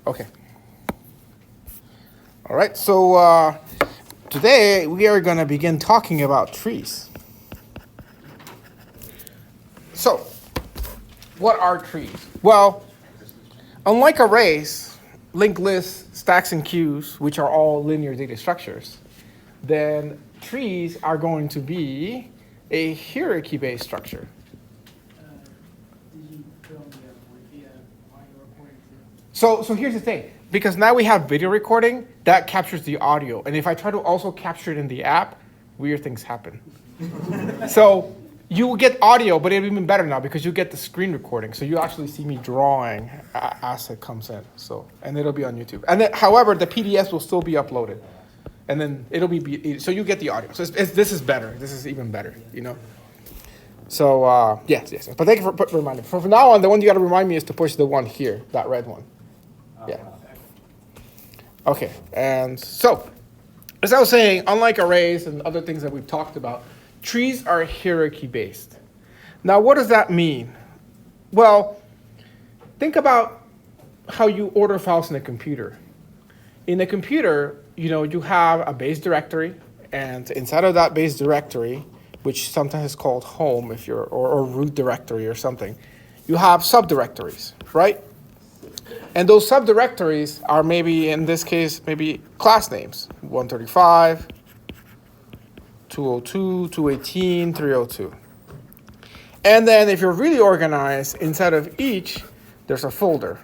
Okay. All right, so today we are going to begin talking about trees. So, what are trees? Well, unlike arrays, linked lists, stacks, and queues, which are all linear data structures, then trees are going to be a hierarchy-based structure. Did you put on the audio recording too? So here's the thing. Because now we have video recording, that captures the audio. And if I try to also capture it in the app, weird things happen. So you will get audio, but it'll be even better now because you get the screen recording. So you actually see me drawing as it comes in. So, and it'll be on YouTube. And then, however, the PDFs will still be uploaded. And then it'll be so you get the audio. So this is better. This is even better, you know? So, yes. But thank you for reminding me. From now on, the one you got to remind me is to push the one here, that red one. Yeah. Okay, and so, as I was saying, unlike arrays and other things that we've talked about, trees are hierarchy-based. Now, what does that mean? Well, think about how you order files in a computer. In a computer, you have a base directory, and inside of that base directory, which sometimes is called home if you're or root directory or something, you have subdirectories, right? And those subdirectories are maybe, in this case, maybe class names, 135, 202, 218, 302. And then if you're really organized, inside of each, there's a folder,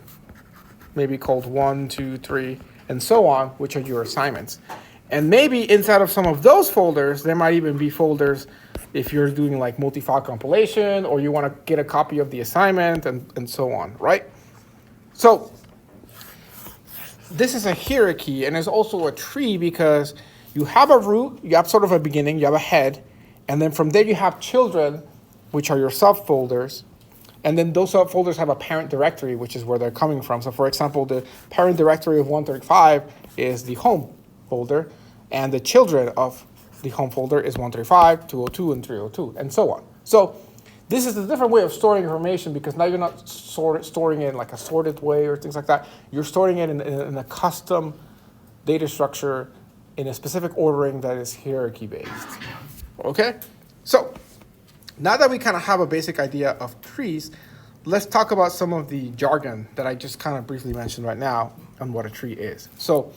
maybe called 1, 2, 3, and so on, which are your assignments. And maybe inside of some of those folders, there might even be folders if you're doing like multi-file compilation or you want to get a copy of the assignment and so on, right? So this is a hierarchy, and it's also a tree because you have a root, you have sort of a beginning, you have a head, and then from there you have children, which are your subfolders, and then those subfolders have a parent directory, which is where they're coming from. So for example, the parent directory of 135 is the home folder, and the children of the home folder is 135, 202, and 302, and so on. So this is a different way of storing information because now you're not storing it in like a sorted way or things like that. You're storing it in a custom data structure in a specific ordering that is hierarchy-based. Okay? So now that we kind of have a basic idea of trees, let's talk about some of the jargon that I just kind of briefly mentioned right now on what a tree is. So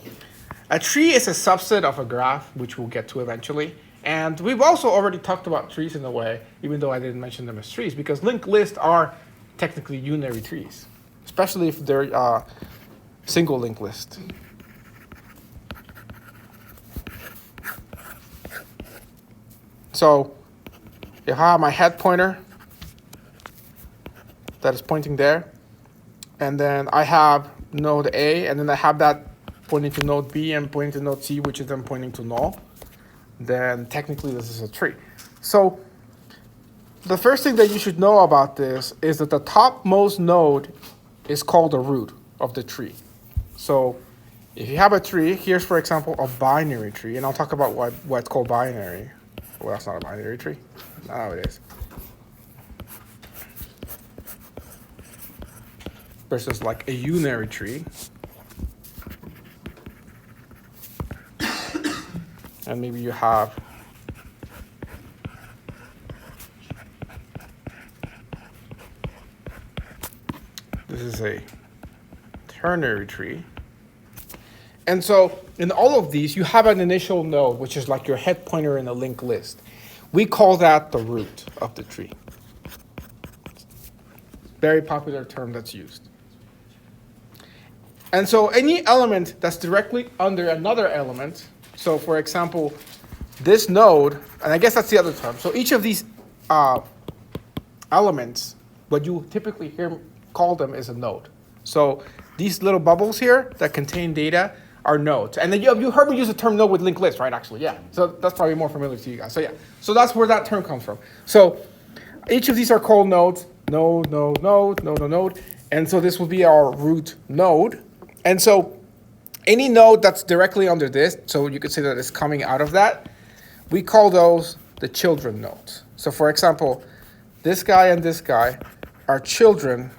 a tree is a subset of a graph, which we'll get to eventually. And we've also already talked about trees in a way, even though I didn't mention them as trees, because linked lists are technically unary trees, especially if they're single linked list. So if I have my head pointer that is pointing there, and then I have node A, and then I have that pointing to node B and pointing to node C, which is then pointing to null, then technically this is a tree. So the first thing that you should know about this is that the topmost node is called the root of the tree. So if you have a tree, here's, for example, a binary tree, and I'll talk about why it's called binary. Well, that's not a binary tree. No, it is. Versus like a unary tree. And maybe you have this is a ternary tree. And so in all of these, you have an initial node, which is like your head pointer in a linked list. We call that the root of the tree. Very popular term that's used. And so any element that's directly under another element, so for example, this node, and I guess that's the other term. So each of these elements, what you typically call them is a node. So these little bubbles here that contain data are nodes. And then you heard me use the term node with linked list, right, actually? Yeah. So that's probably more familiar to you guys. So yeah. So that's where that term comes from. So each of these are called nodes. Node, node, node, node, node, node. And so this will be our root node. And so any node that's directly under this, so you could say that it's coming out of that, we call those the children nodes. So for example, this guy and this guy are children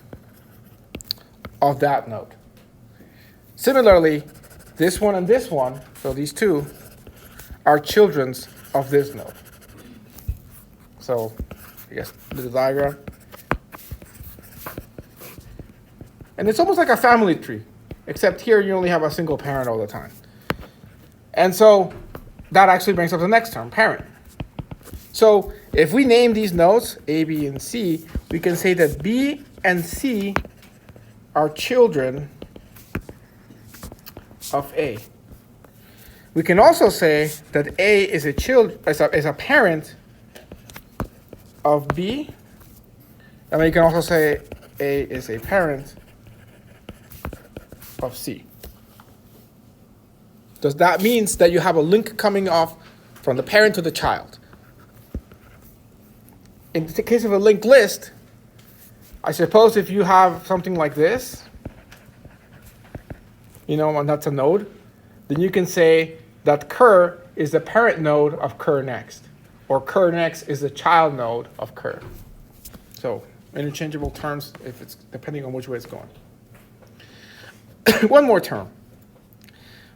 of that node. Similarly, this one and this one, so these two, are children of this node. So, I guess the diagram. And it's almost like a family tree, except here you only have a single parent all the time. And so that actually brings up the next term, parent. So if we name these nodes, A, B, and C, we can say that B and C are children of A. We can also say that A is a parent of B, and then you can also say A is a parent of C. Does that means that you have a link coming off from the parent to the child? In the case of a linked list, I suppose if you have something like this, and that's a node, then you can say that cur is the parent node of cur next, or cur next is the child node of cur. So interchangeable terms if it's depending on which way it's going. One more term.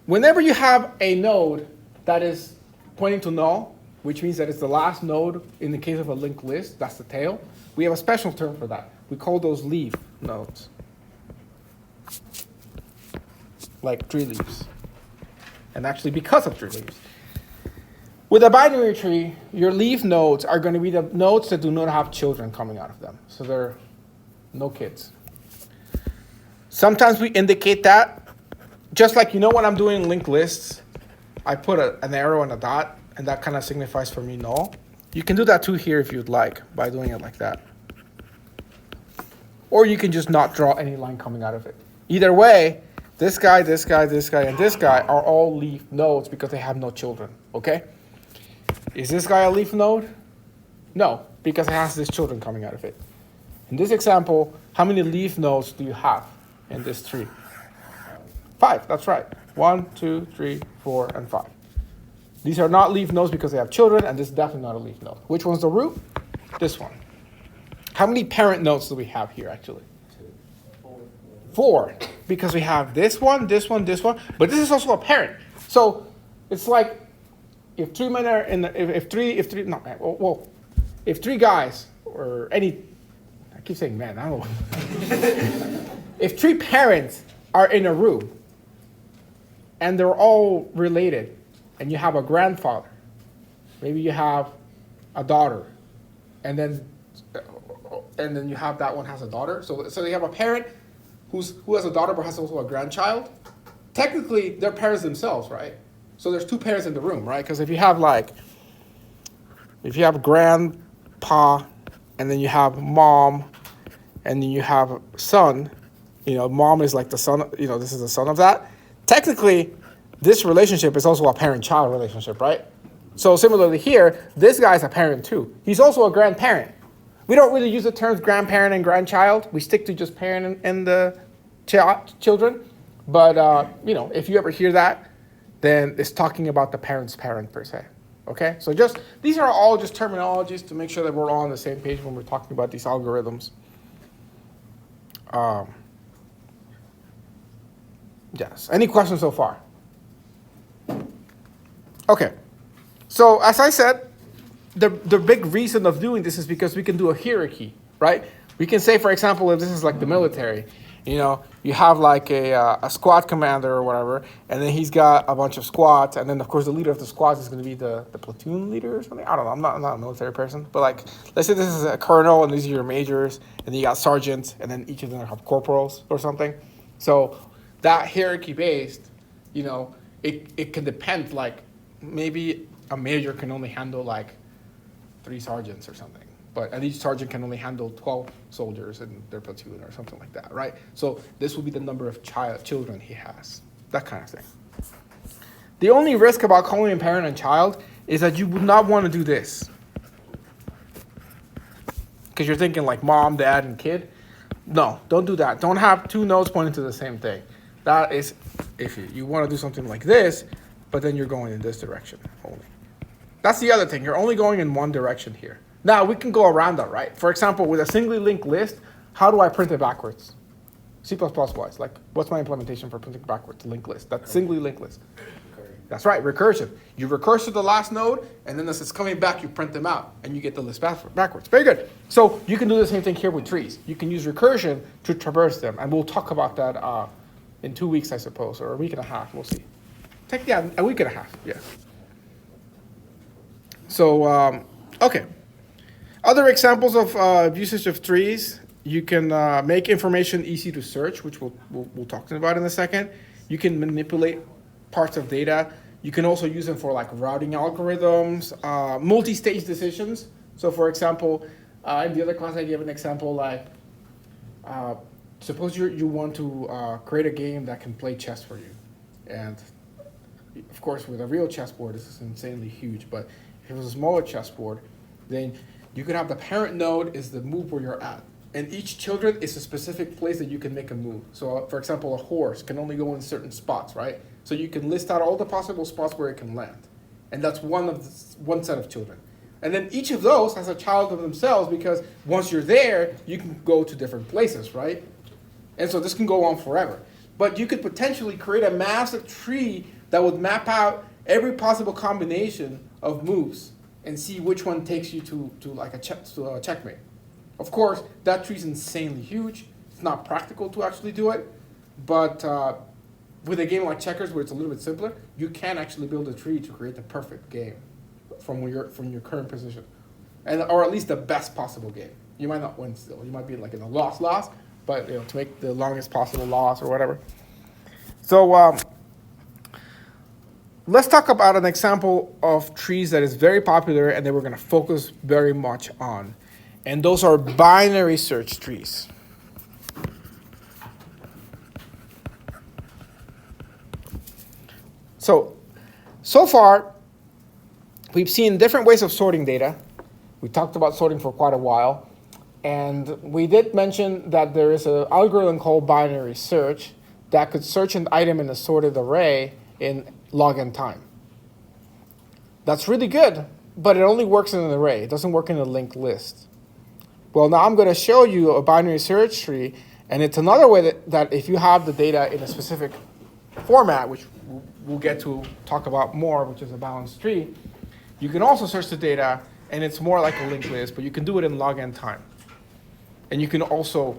Whenever you have a node that is pointing to null, which means that it's the last node in the case of a linked list, that's the tail, we have a special term for that. We call those leaf nodes, like tree leaves. And actually because of tree leaves. With a binary tree, your leaf nodes are going to be the nodes that do not have children coming out of them. So they're no kids. Sometimes we indicate that, just like when I'm doing linked lists, I put an arrow and a dot, and that kind of signifies for me null. You can do that too here if you'd like, by doing it like that. Or you can just not draw any line coming out of it. Either way, this guy, this guy, this guy, and this guy are all leaf nodes because they have no children, okay? Is this guy a leaf node? No, because it has these children coming out of it. In this example, how many leaf nodes do you have in this tree? 5, that's right. 1, 2, 3, 4, and 5. These are not leaf nodes because they have children, and this is definitely not a leaf node. Which one's the root? This one. How many parent nodes do we have here, actually? 4, because we have this one, this one, this one, but this is also a parent. So it's like if 3 men are in the, if 3 guys or any, I keep saying men, I don't know. If 3 parents are in a room and they're all related, and you have a grandfather, maybe you have a daughter, and then you have that one has a daughter. So you have a parent who has a daughter but has also a grandchild. Technically, they're parents themselves, right? So there's 2 parents in the room, right? Because if you have grandpa, and then you have mom, and then you have son, mom is like the son, this is the son of that. Technically, this relationship is also a parent-child relationship, right? So similarly here, this guy's a parent too. He's also a grandparent. We don't really use the terms grandparent and grandchild. We stick to just parent and the children. But, if you ever hear that, then it's talking about the parent's parent per se. Okay? So these are all just terminologies to make sure that we're all on the same page when we're talking about these algorithms. Yes. Any questions so far? Okay. So as I said, the big reason of doing this is because we can do a hierarchy, right? We can say, for example, if this is like the military, you have like a squad commander or whatever, and then he's got a bunch of squads, and then of course the leader of the squads is going to be the platoon leader or something. I don't know. I'm not a military person, but like let's say this is a colonel and these are your majors, and then you got sergeants, and then each of them have corporals or something. So that hierarchy based, it can depend. Like maybe a major can only handle like 3 sergeants or something, and each sergeant can only handle 12 soldiers in their platoon or something like that, right? So this will be the number of children he has, that kind of thing. The only risk about calling him parent and child is that you would not want to do this. Because you're thinking like mom, dad, and kid. No, don't do that. Don't have 2 nodes pointing to the same thing. That is iffy. You want to do something like this, but then you're going in this direction only. That's the other thing. You're only going in one direction here. Now, we can go around that, right? For example, with a singly linked list, how do I print it backwards? C++-wise. Like, what's my implementation for printing backwards? Linked list. That's singly linked list. That's right, recursion. You recurse to the last node, and then as it's coming back, you print them out, and you get the list backwards. Very good. So you can do the same thing here with trees. You can use recursion to traverse them, and we'll talk about that in 2 weeks, I suppose, or a week and a half. We'll see. A week and a half, yeah. So, okay. Other examples of usage of trees, you can make information easy to search, which we'll talk about in a second. You can manipulate parts of data. You can also use them for like routing algorithms, multi-stage decisions. So for example, in the other class I gave an example like, suppose you want to create a game that can play chess for you. And of course with a real chessboard, this is insanely huge, but if it was a smaller chessboard, then you could have the parent node is the move where you're at. And each children is a specific place that you can make a move. So for example, a horse can only go in certain spots, right? So you can list out all the possible spots where it can land. And that's one set of children. And then each of those has a child of themselves because once you're there, you can go to different places, right? And so this can go on forever. But you could potentially create a massive tree that would map out every possible combination of moves and see which one takes you to like a checkmate. Of course, that tree is insanely huge. It's not practical to actually do it, but with a game like checkers where it's a little bit simpler, you can actually build a tree to create the perfect game from your current position, or at least the best possible game. You might not win still. You might be like in a loss, but to make the longest possible loss or whatever. So let's talk about an example of trees that is very popular and that we're going to focus very much on. And those are binary search trees. So far, we've seen different ways of sorting data. We talked about sorting for quite a while. And we did mention that there is an algorithm called binary search that could search an item in a sorted array in log n time. That's really good, but it only works in an array. It doesn't work in a linked list. Well, now I'm going to show you a binary search tree, and it's another way that if you have the data in a specific format, which we'll get to talk about more, which is a balanced tree, you can also search the data, and it's more like a linked list, but you can do it in log n time. And you can also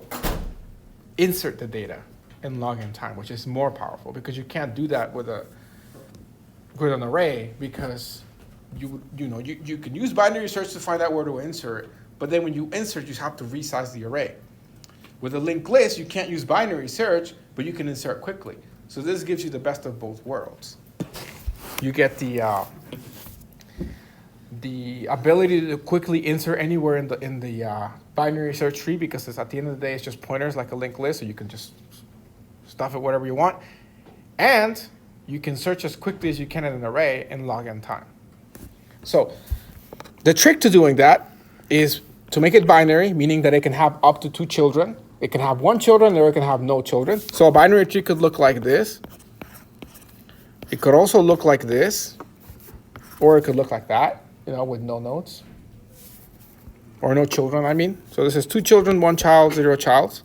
insert the data in log n time, which is more powerful because you can't do that with an array because you can use binary search to find out where to insert, but then when you insert, you have to resize the array. With a linked list, you can't use binary search, but you can insert quickly. So this gives you the best of both worlds. You get the ability to quickly insert anywhere in the binary search tree because at the end of the day, it's just pointers like a linked list, so you can just stuff it whatever you want. And you can search as quickly as you can in an array in log n time. So the trick to doing that is to make it binary, meaning that it can have up to 2 children. It can have 1 children or it can have no children. So a binary tree could look like this. It could also look like this, or it could look like that, with no nodes. Or no children, I mean. So this is 2 children, 1 child, 0 child.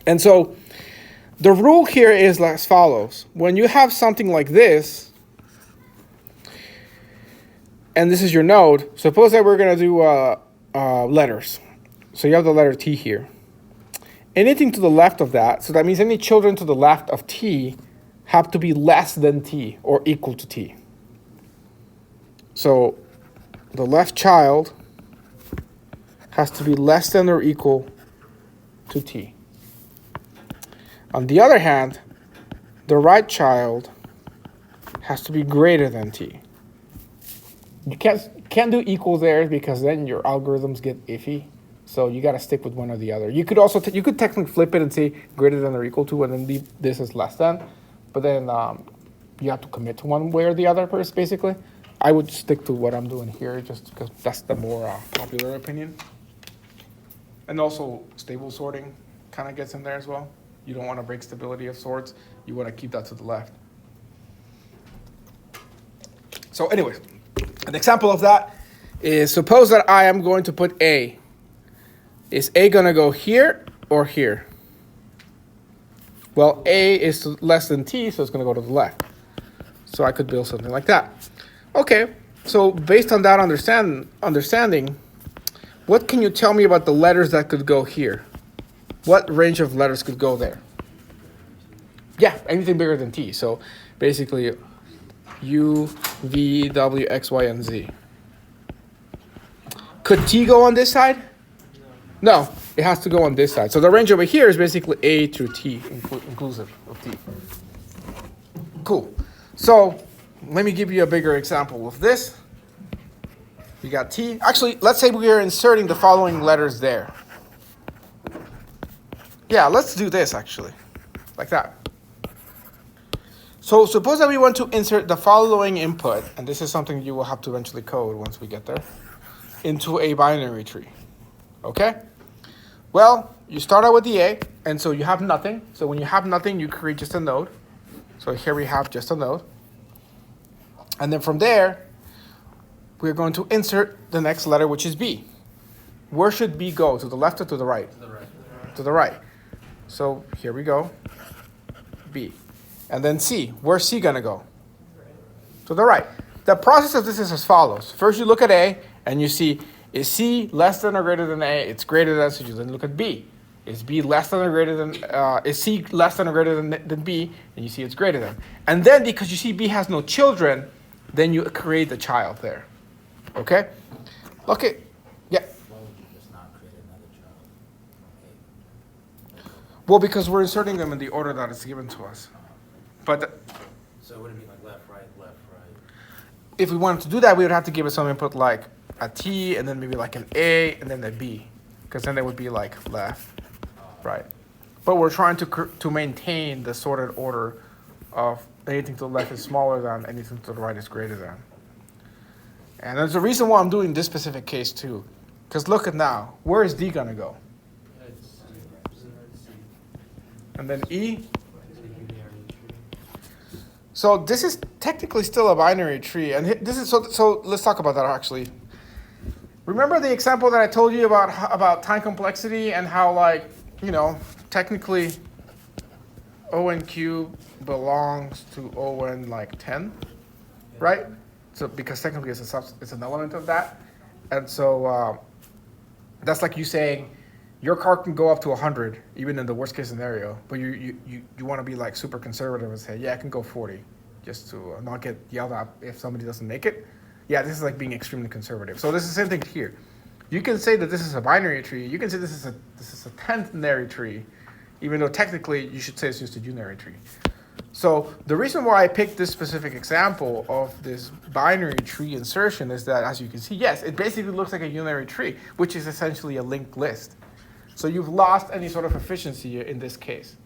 And so the rule here is as follows. When you have something like this, and this is your node, suppose that we're going to do letters. So you have the letter T here. Anything to the left of that, so that means any children to the left of T have to be less than T or equal to T. So the left child has to be less than or equal to T. On the other hand, the right child has to be greater than T. You can't do equal there because then your algorithms get iffy. So you got to stick with one or the other. You could also you could technically flip it and say greater than or equal to, and then leave this as less than. But then you have to commit to one way or the other, basically. I would stick to what I'm doing here just because that's the more popular opinion. And also stable sorting kind of gets in there as well. You don't want to break stability of sorts. You want to keep that to the left. So anyways, an example of that is suppose that I am going to put A. Is A going to go here or here? Well, A is less than T, so it's going to go to the left. So I could build something like that. Okay, so based on that understanding, what can you tell me about the letters that could go here? What range of letters could go there? Yeah, anything bigger than T. So basically, U, V, W, X, Y, and Z. Could T go on this side? No, it has to go on this side. So the range over here is basically A through T, inclusive of T. Cool. So let me give you a bigger example of this. We got T. Actually, let's say we are inserting the following letters there. Yeah, let's do this actually, like that. So suppose that we want to insert the following input, and this is something you will have to eventually code once we get there, into a binary tree. Okay? Well, you start out with the A, and so you have nothing. So when you have nothing, you create just a node. So here we have just a node. And then from there, we're going to insert the next letter, which is B. Where should B go? To the left or to the right? To the right. To the right. So here we go, B. And then C. Where's C going to go? To the right. The process of this is as follows. First, you look at A, and you see, is C less than or greater than A? It's greater than, so you then look at B. Is B less than or greater than, is C less than or greater than B? And you see it's greater than. And then because you see B has no children, then you create the child there. Okay? Okay. Yeah. Why would you just not create another child? Well, because we're inserting them in the order that is given to us. But So it would be like left, right, left, right. if we wanted to do that, we would have to give it some input like a T, and then maybe like an A, and then a B. Because then they would be like left, right. But we're trying to maintain the sorted order of anything to the left is smaller than, anything to the right is greater than. And there's a reason why I'm doing this specific case too. Because look at now, where is D gonna go? And then E. So this is technically still a binary tree, and this is so. Let's talk about that actually. Remember the example that I told you about time complexity and how, like, technically O n cubed belongs to O n like 10, right? So because technically it's an element of that, and so that's like you saying your car can go up to 100 even in the worst case scenario, but you want to be like super conservative and say, yeah, I can go 40 just to not get yelled at if somebody doesn't make it. Yeah, this is like being extremely conservative. So this is the same thing here. You can say that this is a binary tree. You can say this is a tenth-nary tree, even though technically you should say it's just a unary tree. So the reason why I picked this specific example of this binary tree insertion is that, as you can see, yes, it basically looks like a unary tree, which is essentially a linked list. So you've lost any sort of efficiency in this case.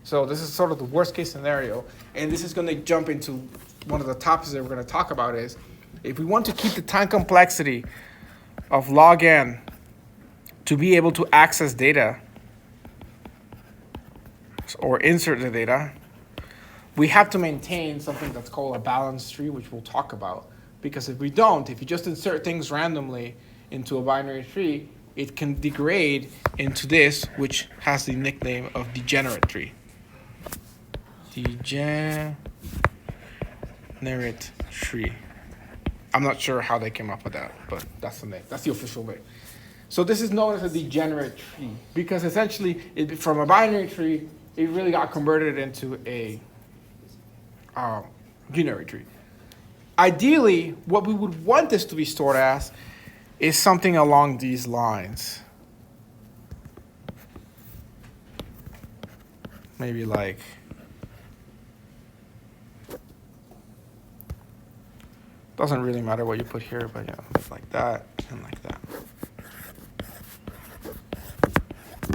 So this is sort of the worst case scenario. And this is going to jump into one of the topics that we're going to talk about is, if we want to keep the time complexity of log n to be able to access data or insert the data, we have to maintain something that's called a balanced tree, which we'll talk about. Because if we don't, if you just insert things randomly into a binary tree, it can degrade into this, which has the nickname of degenerate tree. Degenerate tree. I'm not sure how they came up with that, but that's the name. That's the official name. So this is known as a degenerate tree because essentially, from a binary tree, it really got converted into a unary tree. Ideally, what we would want this to be stored as is something along these lines. Maybe like doesn't really matter what you put here, but like that and like that.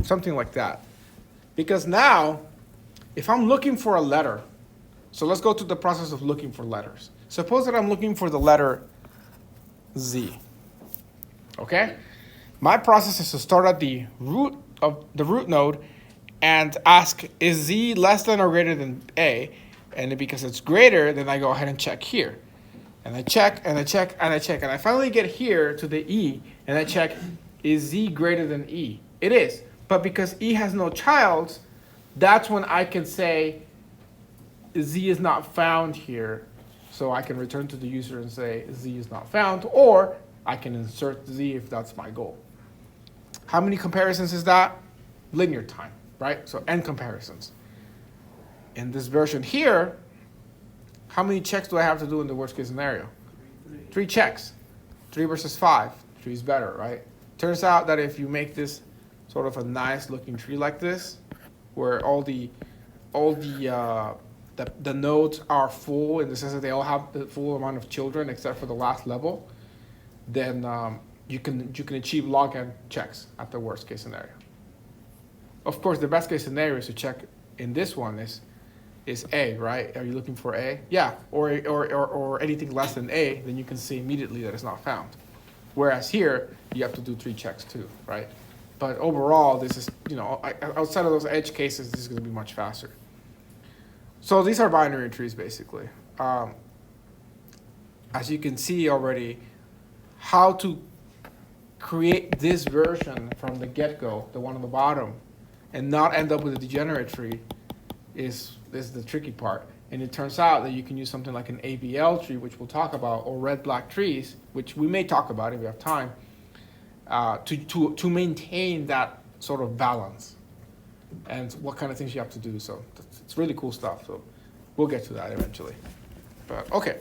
Something like that. Because now, if I'm looking for a letter, so let's go through the process of looking for letters. Suppose that I'm looking for the letter Z. Okay? My process is to start at the root node and ask, is Z less than or greater than A? And because it's greater, then I go ahead and check here. And I check, and I check, and I check. And I finally get here to the E, and I check, is Z greater than E? It is. But because E has no child, that's when I can say Z is not found here. So I can return to the user and say Z is not found, or I can insert Z if that's my goal. How many comparisons is that? Linear time, right? So n comparisons. In this version here, how many checks do I have to do in the worst case scenario? 3 checks. 3 versus 5. 3 is better, right? Turns out that if you make this sort of a nice looking tree like this, where all the nodes are full in the sense that they all have the full amount of children except for the last level, then you can achieve log n checks at the worst case scenario. Of course, the best case scenario is to check in this one is A, right? Are you looking for A? Yeah, or anything less than A, then you can see immediately that it's not found. Whereas here, you have to do 3 checks too, right? But overall, this is, outside of those edge cases, this is going to be much faster. So these are binary trees, basically. As you can see already, how to create this version from the get-go, the one on the bottom, and not end up with a degenerate tree is the tricky part. And it turns out that you can use something like an ABL tree, which we'll talk about, or red-black trees, which we may talk about if we have time, to maintain that sort of balance and what kind of things you have to do. So it's really cool stuff. So we'll get to that eventually. But okay,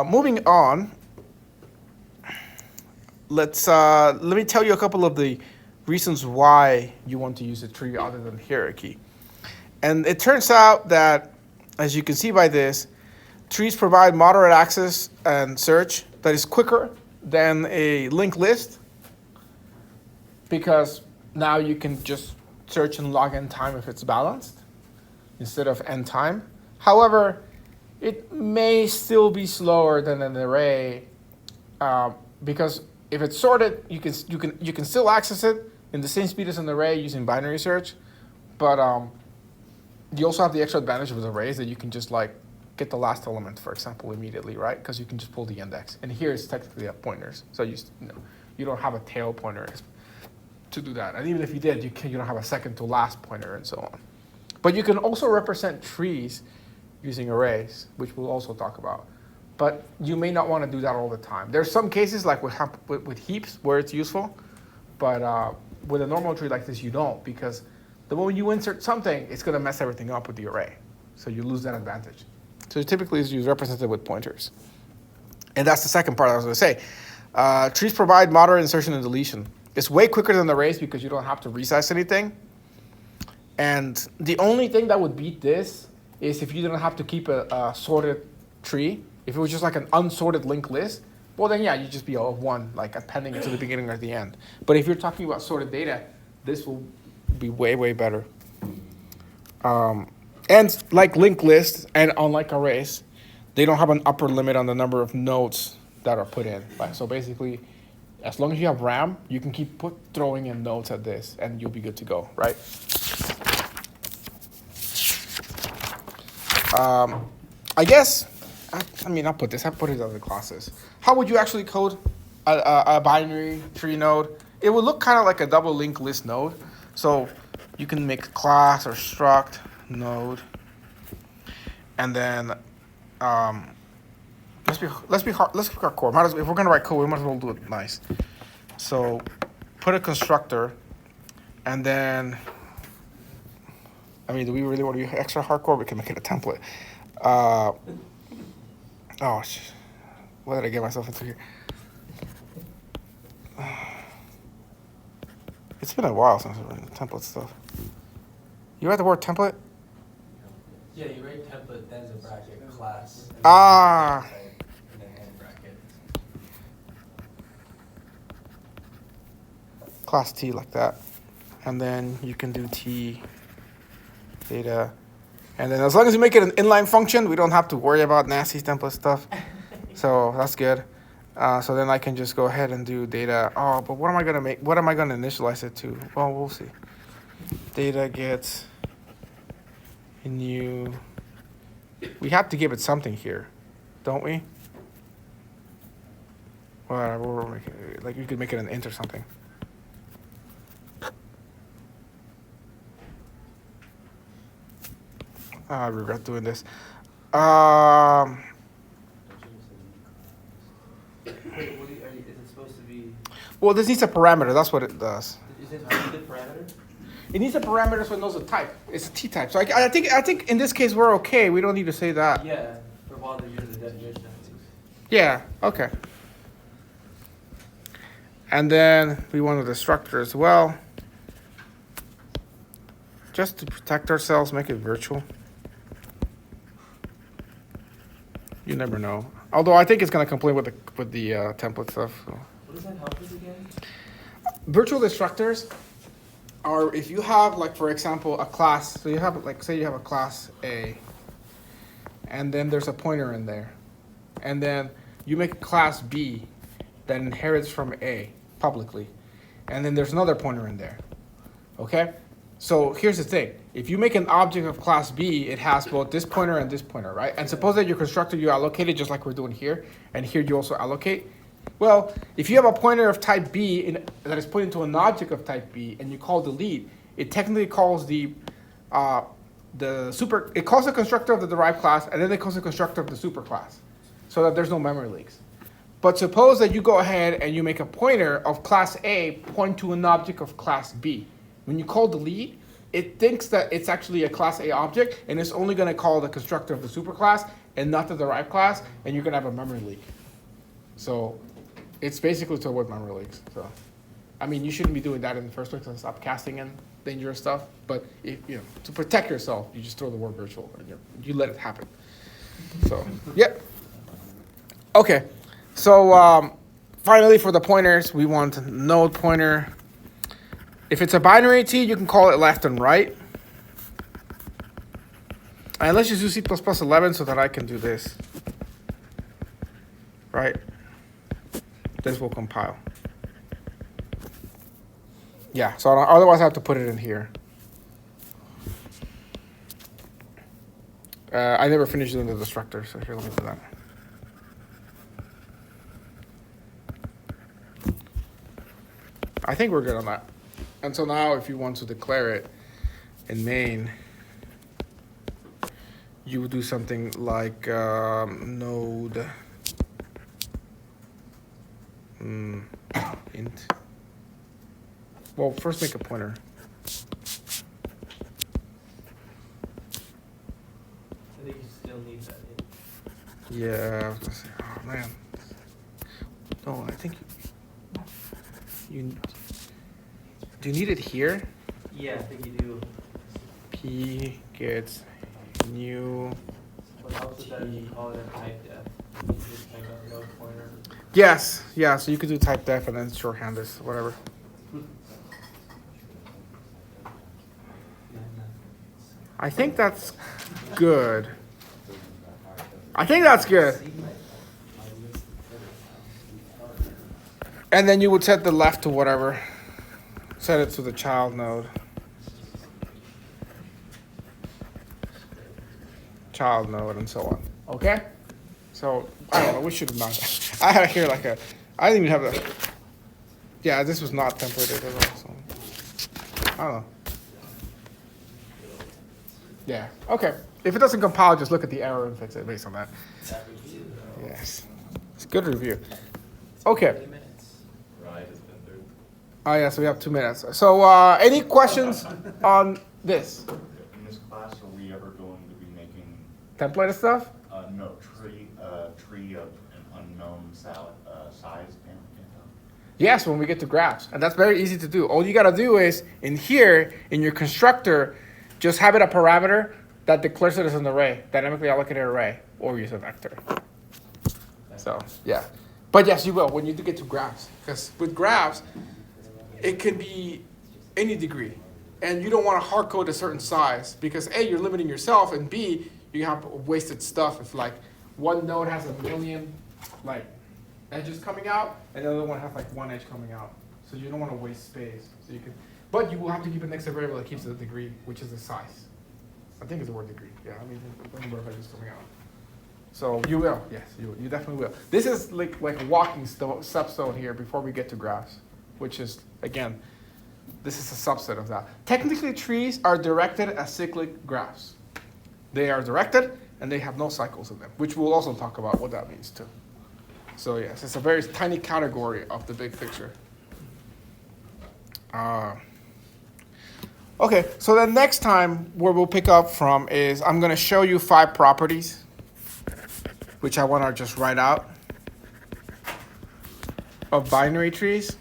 moving on. Let me tell you a couple of the reasons why you want to use a tree other than hierarchy. And it turns out that, as you can see by this, trees provide moderate access and search that is quicker than a linked list, because now you can just search and log n time if it's balanced instead of n time. However, it may still be slower than an array because if it's sorted, you can still access it in the same speed as an array using binary search, but you also have the extra advantage with arrays that you can just get the last element, for example, immediately, right? Because you can just pull the index. And here it's technically a pointers, so you don't have a tail pointer to do that. And even if you did, you don't have a second to last pointer and so on. But you can also represent trees using arrays, which we'll also talk about. But you may not want to do that all the time. There's some cases like with heaps where it's useful, but with a normal tree like this, you don't, because the moment you insert something, it's going to mess everything up with the array. So you lose that advantage. So typically it's used represented with pointers. And that's the second part I was going to say. Trees provide moderate insertion and deletion. It's way quicker than arrays because you don't have to resize anything. And the only thing that would beat this is if you didn't have to keep a sorted tree. If it was just like an unsorted linked list, well then yeah, you'd just be all of one, like appending it to the beginning or at the end. But if you're talking about sorted data, this will be way, way better. And like linked lists and unlike arrays, they don't have an upper limit on the number of nodes that are put in. Right? So basically, as long as you have RAM, you can keep throwing in nodes at this and you'll be good to go, right? I guess, I'll put it in the classes. How would you actually code a binary tree node? It would look kind of like a double linked list node. So you can make a class or struct node, and then let's be hardcore. If we're gonna write code, we might as well do it nice. So put a constructor, and then do we really want to be extra hardcore? We can make it a template. What did I get myself into here? It's been a while since I've written template stuff. You write the word template? Yeah, you write template, then the bracket, class. And then end bracket. Class T like that. And then you can do T data. And then as long as you make it an inline function, we don't have to worry about nasty template stuff. So that's good. So then I can just go ahead and do data. Oh, but what am I going to make? What am I going to initialize it to? Well, we'll see. Data gets a new. We have to give it something here, don't we? Whatever, we'll make it, like you could make it an int or something. I regret doing this. Wait, what is it supposed to be? Well, this needs a parameter. That's what it does. Is it the parameter? It needs a parameter so it knows a type. It's a T type. So I think in this case we're okay. We don't need to say that. Yeah, for while they're using the definition. Yeah. Okay. And then we want the destructor as well. Just to protect ourselves, make it virtual. You never know. Although I think it's gonna complain with the template stuff. So. What does that help us again? Virtual destructors are if you have, like, for example, a class. So you have, like, say you have a class A, and then there's a pointer in there, and then you make a class B that inherits from A publicly, and then there's another pointer in there. Okay. So here's the thing. If you make an object of class B, it has both this pointer and this pointer, right? And suppose that your constructor you allocated just like we're doing here, and here you also allocate. Well, if you have a pointer of type B that is pointing to an object of type B, and you call delete, it technically calls it calls the constructor of the derived class, and then it calls the constructor of the superclass, so that there's no memory leaks. But suppose that you go ahead and you make a pointer of class A point to an object of class B. When you call delete, it thinks that it's actually a class A object, and it's only going to call the constructor of the superclass and not the derived class, and you're going to have a memory leak. So it's basically to avoid memory leaks. So, I mean, you shouldn't be doing that in the first place to stop casting in dangerous stuff. But if, to protect yourself, you just throw the word virtual and you let it happen. So, yeah. Okay. So finally, for the pointers, we want node pointer. If it's a binary T, you can call it left and right. And let's just do C++11 so that I can do this. Right? This will compile. Yeah, so otherwise I have to put it in here. I never finished doing the destructor, so here, let me do that. I think we're good on that. And so now if you want to declare it in main, you would do something like node int. Well, first make a pointer. I think you still need that. Yeah, I was gonna say, oh man. No, I think you do you need it here? Yeah, I think you do. P gets new. What helps is that if you call it a type def, you just type out node pointer. Yes, yeah. So you could do type def and then shorthand this, whatever. I think that's good. I think that's good. And then you would set the left to whatever. Set it to the child node. Child node and so on. Okay? So, I don't know, we should have not. I had here like I didn't even have a, yeah, this was not templated at all, so. I don't know. Yeah, okay. If it doesn't compile, just look at the error and fix it based on that. Yes. It's a good review. Okay. Oh, yeah, so we have 2 minutes. So, any questions on this? In this class, are we ever going to be making, Templated stuff? no, tree of an unknown size? Yes, when we get to graphs. And that's very easy to do. All you got to do is, in here, in your constructor, just have it a parameter that declares it as an array, dynamically allocated array, or use a vector. So, yeah. But yes, you will when you do get to graphs. Because with graphs, it can be any degree. And you don't want to hard code a certain size because A, you're limiting yourself, and B, you have wasted stuff if like one node has 1 million like edges coming out and the other one has like 1 edge coming out. So you don't want to waste space. So you can, but you will have to keep an extra variable that keeps the degree, which is the size. I think it's the word degree. Yeah, I mean the number of edges coming out. So you will, yes, you definitely will. This is like a walking subzone here before we get to graphs, which is, again, this is a subset of that. Technically, trees are directed as cyclic graphs. They are directed, and they have no cycles in them, which we'll also talk about what that means too. So yes, it's a very tiny category of the big picture. Okay, so the next time where we'll pick up from is I'm going to show you 5 properties, which I want to just write out, of binary trees.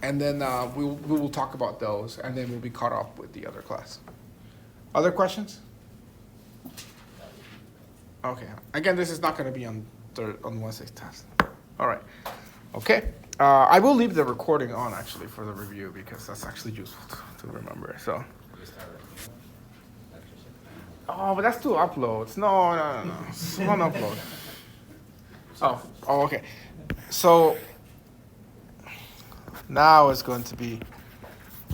And then we will talk about those, and then we'll be caught up with the other class. Other questions? Okay. Again, this is not going to be on Wednesday's test. All right. Okay. I will leave the recording on, actually, for the review, because that's actually useful to remember. So. Oh, but that's 2 uploads. No. It's 1 upload. Oh, okay. So now it's going to be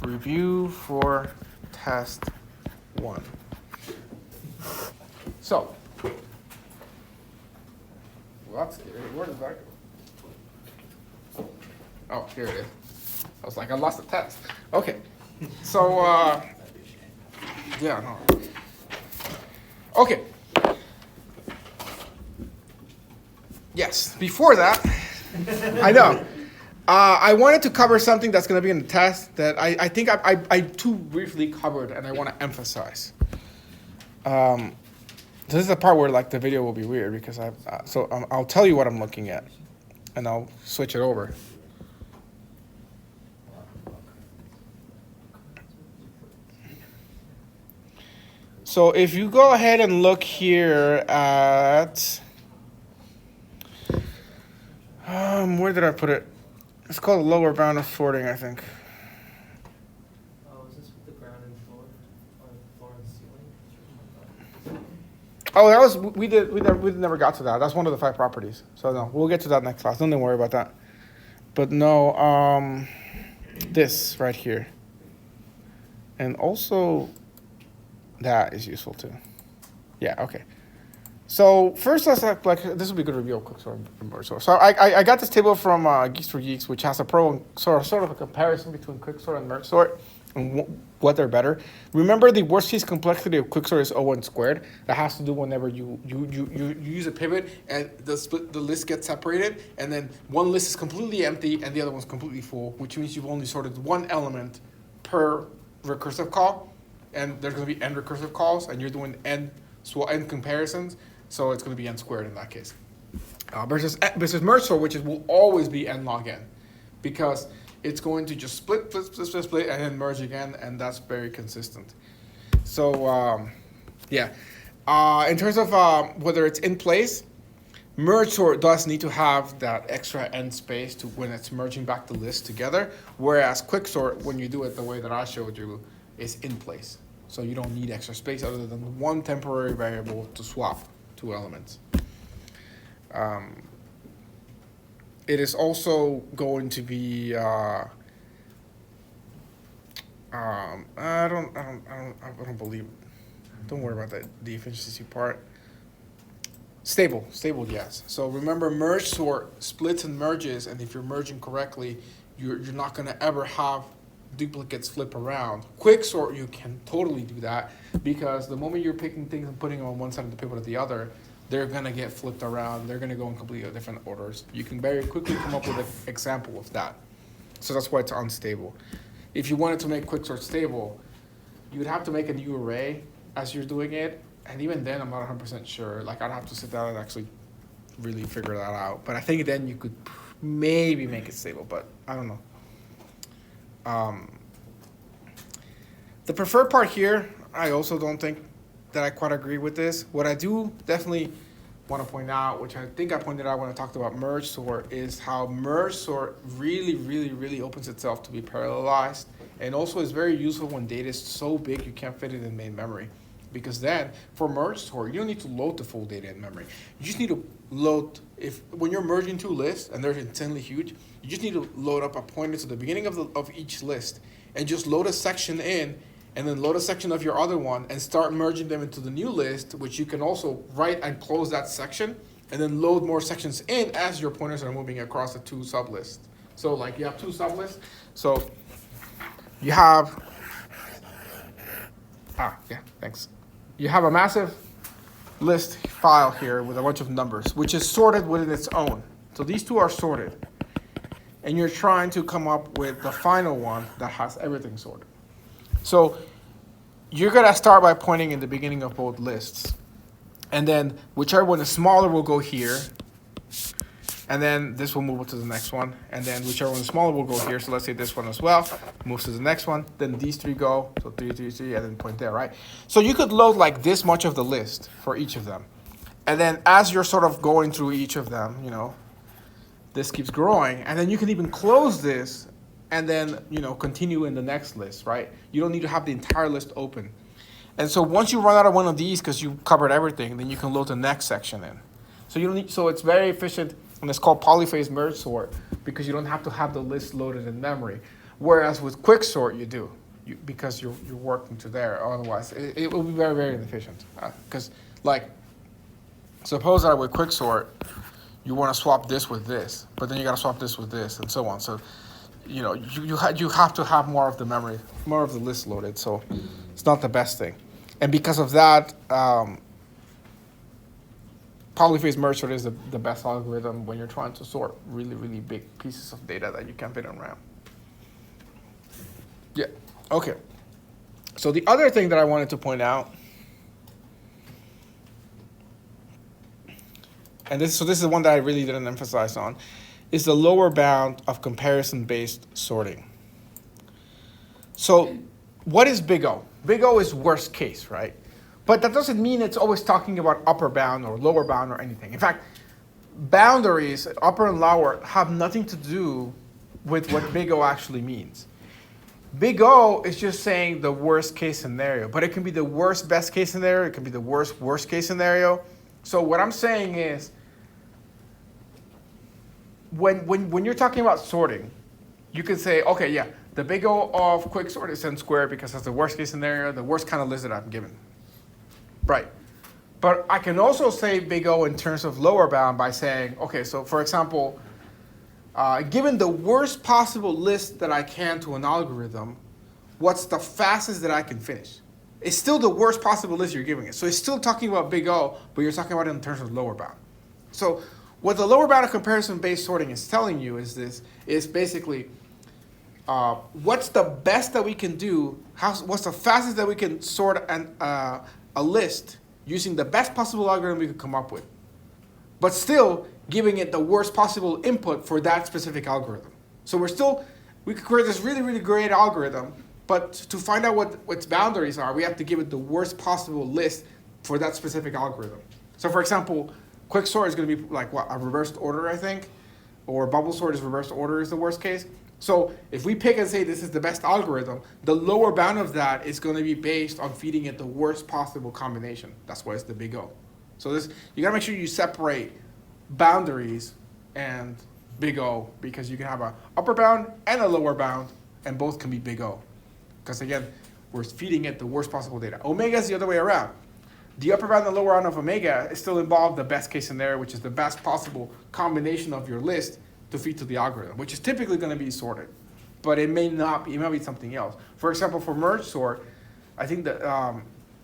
review for test 1. So, well, that's scary. Where did that go? Oh, here it is. I was like, I lost the test. Okay. So, yeah, no. Okay. Yes, before that, I know. I wanted to cover something that's going to be in the test that I think I too briefly covered, and I want to emphasize. This is the part where like the video will be weird because I'll tell you what I'm looking at, and I'll switch it over. So if you go ahead and look here at where did I put it? It's called lower bound of sorting, I think. Oh, is this with the ground and floor? Or the floor and ceiling? Oh, that was we never got to that. That's one of the 5 properties. So no, we'll get to that next class. Don't even worry about that. But no, this right here, and also that is useful too. Yeah. Okay. So first, let's like this will be a good review of quicksort and merge sort. So I got this table from Geeks for Geeks, which has a pro and sort of a comparison between quicksort and merge sort and what they're better. Remember, the worst case complexity of quicksort is O1 squared. That has to do whenever you use a pivot and the list gets separated, and then one list is completely empty and the other one's completely full, which means you've only sorted one element per recursive call, and there's going to be n recursive calls, and you're doing n comparisons. So it's going to be n squared in that case. Versus merge sort, which will always be n log n, because it's going to just split, and then merge again, and that's very consistent. So, yeah. In terms of whether it's in place, merge sort does need to have that extra n space to when it's merging back the list together, whereas quicksort, when you do it the way that I showed you, is in place. So you don't need extra space other than one temporary variable to swap 2 elements. It is also going to be I don't believe. Don't worry about the efficiency part. Stable, yes. So remember, merge sort splits and merges, and if you're merging correctly, you're not going to ever have duplicates flip around. Quicksort, you can totally do that, because the moment you're picking things and putting them on one side of the pivot or the other, they're going to get flipped around. They're going to go in completely different orders. You can very quickly come up with an example of that. So that's why it's unstable. If you wanted to make quicksort stable, you would have to make a new array as you're doing it, and even then I'm not 100% sure. Like, I'd have to sit down and actually really figure that out. But I think then you could maybe make it stable, but I don't know. The preferred part here, I also don't think that I quite agree with this. What I do definitely want to point out, which I think I pointed out when I talked about merge sort, is how merge sort really opens itself to be parallelized, and also is very useful when data is so big you can't fit it in main memory. Because then, for merge sort, you don't need to load the full data in memory. You just need to load, when you're merging 2 lists and they're insanely huge, you just need to load up a pointer to the beginning of each list and just load a section in, and then load a section of your other one and start merging them into the new list, which you can also write and close that section, and then load more sections in as your pointers are moving across the 2 sublists. So like you have 2 sublists, so you have Yeah, thanks. You have a massive list file here with a bunch of numbers, which is sorted within its own. So these two are sorted. And you're trying to come up with the final one that has everything sorted. So you're going to start by pointing in the beginning of both lists. And then whichever one is smaller will go here. And then this will move to the next one. And then whichever one is smaller will go here. So let's say this one as well moves to the next one. Then these three go. So 3, 3, 3, and then point there, right? So you could load like this much of the list for each of them. And then as you're sort of going through each of them, you know, this keeps growing. And then you can even close this and then, you know, continue in the next list, right? You don't need to have the entire list open. And so once you run out of one of these because you covered everything, then you can load the next section in. So you don't need, so it's very efficient, and it's called polyphase merge sort because you don't have to have the list loaded in memory. Whereas with quick sort, you do, because you're working to there. Otherwise, it will be very, very inefficient. Because like, suppose that with quick sort, you want to swap this with this, but then you got to swap this with this, and so on. So, you know, you have to have more of the memory, more of the list loaded. So it's not the best thing. And because of that, polyphase merge sort is the best algorithm when you're trying to sort really, really big pieces of data that you can't fit on RAM. Yeah, okay. So the other thing that I wanted to point out, and this is the one that I really didn't emphasize on, is the lower bound of comparison-based sorting. So what is big O? Big O is worst case, right? But that doesn't mean it's always talking about upper bound or lower bound or anything. In fact, boundaries, upper and lower, have nothing to do with what big O actually means. Big O is just saying the worst case scenario, but it can be the worst best case scenario, it can be the worst case scenario. So what I'm saying is, when you're talking about sorting, you can say, okay, yeah, the big O of quick sort is n squared because that's the worst case scenario, the worst kind of list that I'm given. Right. But I can also say big O in terms of lower bound by saying, okay, so for example, given the worst possible list that I can to an algorithm, what's the fastest that I can finish? It's still the worst possible list you're giving it. So it's still talking about big O, but you're talking about it in terms of lower bound. So what the lower bound of comparison-based sorting is telling you is basically what's the best that we can do, what's the fastest that we can sort a list using the best possible algorithm we could come up with, but still giving it the worst possible input for that specific algorithm. So we could create this really, really great algorithm, but to find out what its boundaries are, we have to give it the worst possible list for that specific algorithm. So for example, quick sort is going to be like what, a reversed order, I think, or bubble sort is reversed order is the worst case. So if we pick and say this is the best algorithm, the lower bound of that is going to be based on feeding it the worst possible combination. That's why it's the big O. So you got to make sure you separate boundaries and big O, because you can have an upper bound and a lower bound, and both can be big O. Because again, we're feeding it the worst possible data. Omega is the other way around. The upper bound and lower bound of omega is still involved the best case scenario, which is the best possible combination of your list to feed to the algorithm, which is typically going to be sorted, but it may not be. It might be something else. For example, for merge sort, I think that,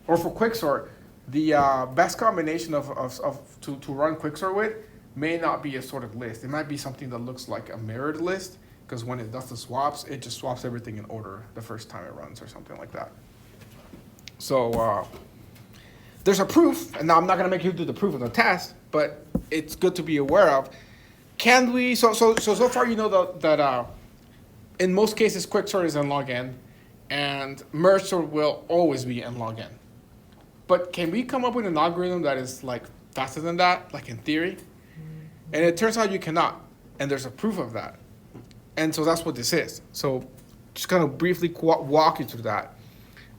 or for quick sort, the best combination to run quick sort with may not be a sorted list. It might be something that looks like a mirrored list, because when it does the swaps, it just swaps everything in order the first time it runs or something like that. So there's a proof, and now I'm not going to make you do the proof of the test, but it's good to be aware of. Can we, so far you know that in most cases quick sort is n log n, and merge sort will always be n log n. But can we come up with an algorithm that is like faster than that, like in theory? And it turns out you cannot, and there's a proof of that. And so that's what this is. So just kind of briefly walk you through that.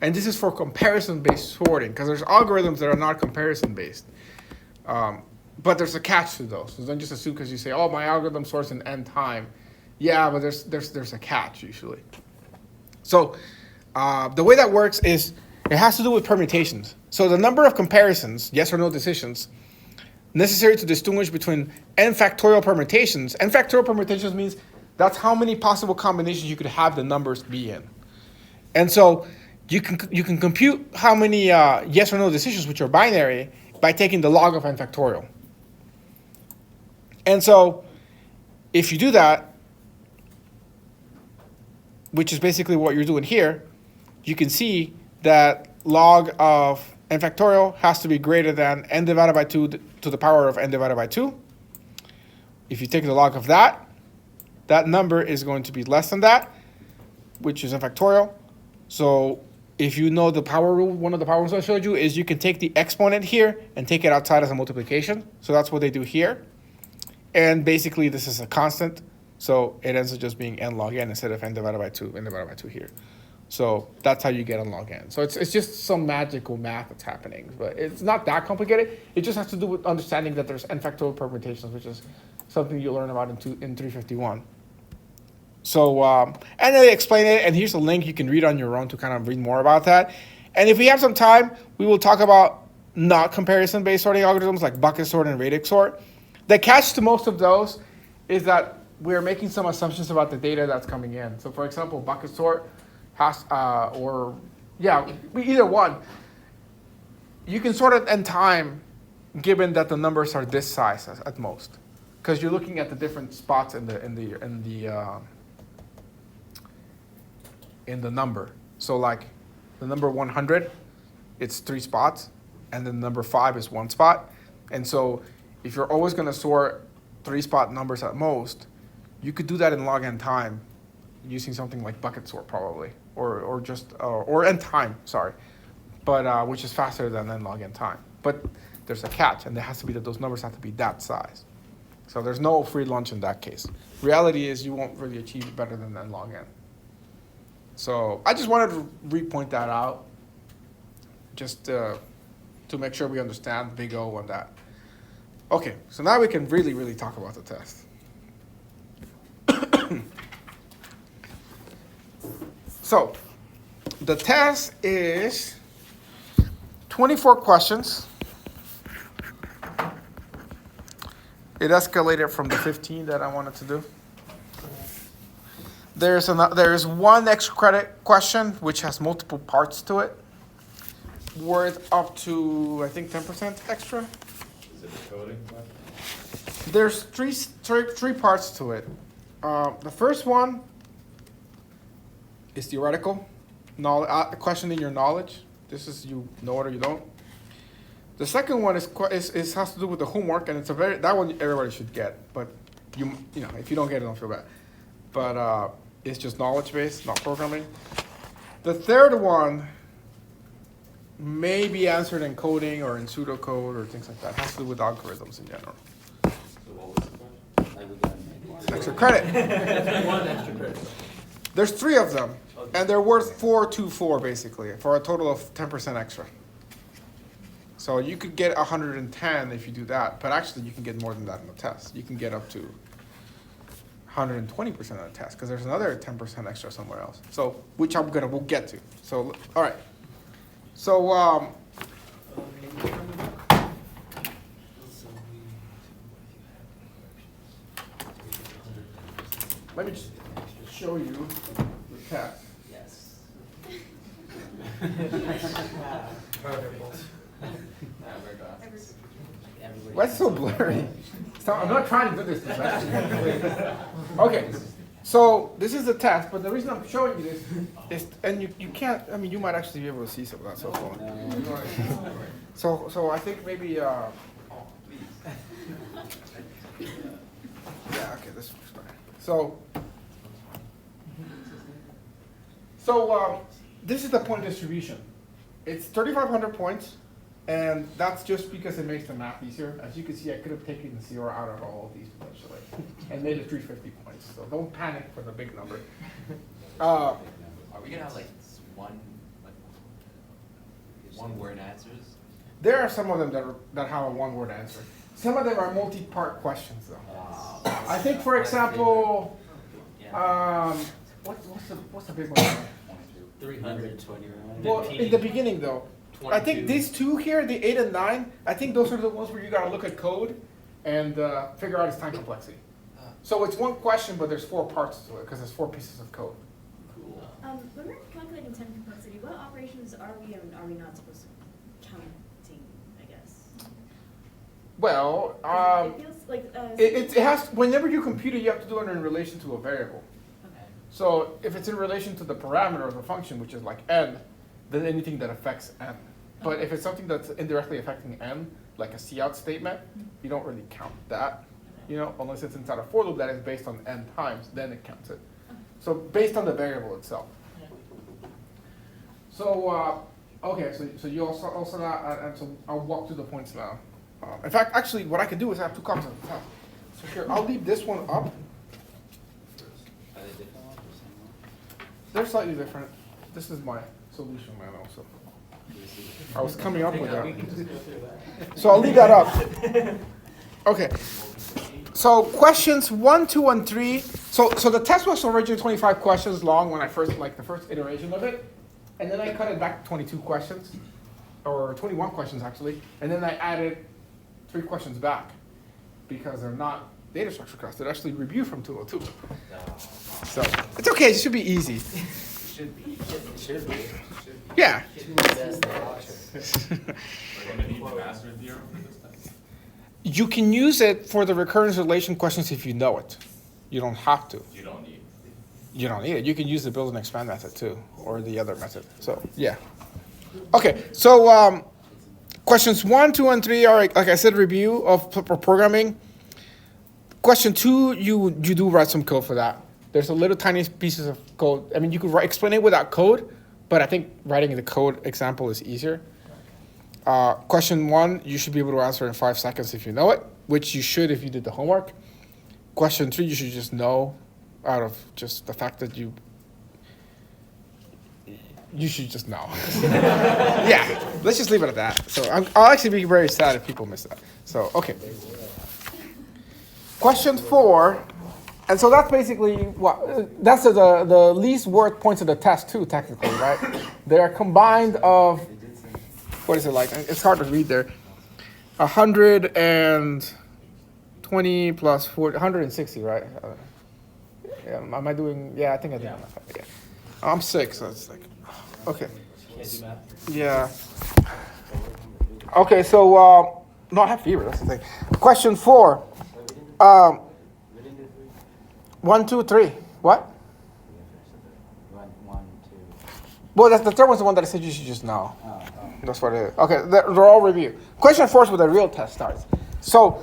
And this is for comparison-based sorting, because there's algorithms that are not comparison-based. But there's a catch to those. So don't just assume because you say, oh, my algorithm sorts in n time. Yeah, but there's a catch usually. So the way that works is it has to do with permutations. So the number of comparisons, yes or no decisions, necessary to distinguish between n factorial permutations. N factorial permutations means that's how many possible combinations you could have the numbers be in. And so you can compute how many yes or no decisions, which are binary, by taking the log of n factorial. And so if you do that, which is basically what you're doing here, you can see that log of n factorial has to be greater than n divided by 2 to the power of n divided by 2. If you take the log of that, that number is going to be less than that, which is n factorial. So if you know the power rule, one of the power rules I showed you is you can take the exponent here and take it outside as a multiplication. So that's what they do here. And basically this is a constant. So it ends up just being n log n instead of n divided by 2, n divided by 2 here. So that's how you get n log n. So it's just some magical math that's happening. But it's not that complicated. It just has to do with understanding that there's n factorial permutations, which is something you learn about in 351. So, and then they explain it, and here's a link you can read on your own to kind of read more about that. And if we have some time, we will talk about not comparison-based sorting algorithms like bucket sort and radix sort. The catch to most of those is that we're making some assumptions about the data that's coming in. So for example, bucket sort has, either one. You can sort it in time given that the numbers are this size at most. Because you're looking at the different spots in the number. So like the number 100, it's 3 spots, and then number 5 is 1 spot. And so if you're always going to sort 3-spot numbers at most, you could do that in log n time using something like bucket sort probably, or n time, sorry, but which is faster than n log n time. But there's a catch, and it has to be that those numbers have to be that size. So there's no free lunch in that case. Reality is you won't really achieve better than n log n. So I just wanted to re-point that out, just to make sure we understand big O on that. Okay, so now we can really, really talk about the test. So the test is 24 questions. It escalated from the 15 that I wanted to do. There's one extra credit question, which has multiple parts to it, worth up to, I think, 10% extra. Is it a coding question? There's three parts to it. The first one is theoretical, questioning your knowledge. This is you know it or you don't. The second one has to do with the homework, and that one everybody should get. But you know if you don't get it, don't feel bad. But it's just knowledge based, not programming. The third one may be answered in coding or in pseudocode or things like that. It has to do with algorithms in general. So what was the question? Extra credit. One extra credit. There's 3 of them, and they're worth 424 basically, for a total of 10% extra. So you could get 110 if you do that, but actually you can get more than that in the test. You can get up to 120% on the test, because there's another 10% extra somewhere else. So, which we'll get to. So, all right. So, let me just show you the test. Yes. Why is it so blurry? I'm not trying to do this. Okay, so this is the test, but the reason I'm showing you this is, and you can't, I mean, you might actually be able to see some of that cell phone. So I think maybe, yeah, okay, this works fine. So this is the point distribution. It's 3,500 points. And that's just because it makes the math easier. As you can see, I could have taken the 0 out of all of these potentially and made it 350 points. So don't panic for the big number. Are we gonna have like one word answers? There are some of them that have a one-word answer. Some of them are multi-part questions though. I think, for example, what's the big one? 321. Well, in the beginning though. I think these 2 here, the 8 and 9, I think those are the ones where you gotta look at code and figure out its time complexity. So it's one question, but there's 4 parts to it because there's 4 pieces of code. Cool. When we're calculating time complexity, what operations we not supposed to be counting, I guess? Well, It feels like, it has, whenever you compute it, you have to do it in relation to a variable. okay. So if it's in relation to the parameter of the function, which is like n, then anything that affects n. But if it's something that's indirectly affecting n, like a cout statement, you don't really count that, unless it's inside a for loop that is based on n times, then it counts it. So based on the variable itself. So, okay, so you also that, and so I'll walk through the points now. In fact, actually, what I can do is I have two copies of the test. So here, I'll leave this one up. Are they different ones or same one? They're slightly different. This is my solution manual, so I was coming up with that. So I'll leave that up. Okay. So questions 1, 2, and 3. So the test was originally 25 questions long when I first, like the first iteration of it. And then I cut it back to 22 questions, or 21 questions actually. And then I added 3 questions back because they're not data structure class. They're actually review from 202. So it's okay. It should be easy. Should be. It should be. Yeah. You can use it for the recurrence relation questions if you know it. You don't have to. You don't need. You don't need it. You can use the build and expand method too, or the other method. So yeah. Okay. So questions 1, 2, and 3 are, like I said, review of programming. Question 2, you do write some code for that. There's a little tiny pieces of code. I mean, you could explain it without code, but I think writing the code example is easier. Question 1, you should be able to answer in 5 seconds if you know it, which you should if you did the homework. Question 3, you should just know out of just the fact that you should just know. Yeah, let's just leave it at that. So I'll actually be very sad if people miss that. So, okay. Question 4, and so that's basically what, that's the least worth points of the test too, technically, right? They are combined of, what is it like? It's hard to read there. 120 plus 40, 160, right? Yeah, am I doing? Yeah, I think I did. Yeah. I'm 6, so it's like, okay. Yeah. Okay, so no, I have fever. That's the thing. Question 4. 1, 2, 3. What? 1, 2. Well, that's the third one's the one that I said you should just know. That's what it is. Okay, they're all review. Question 4 is where the real test starts. So,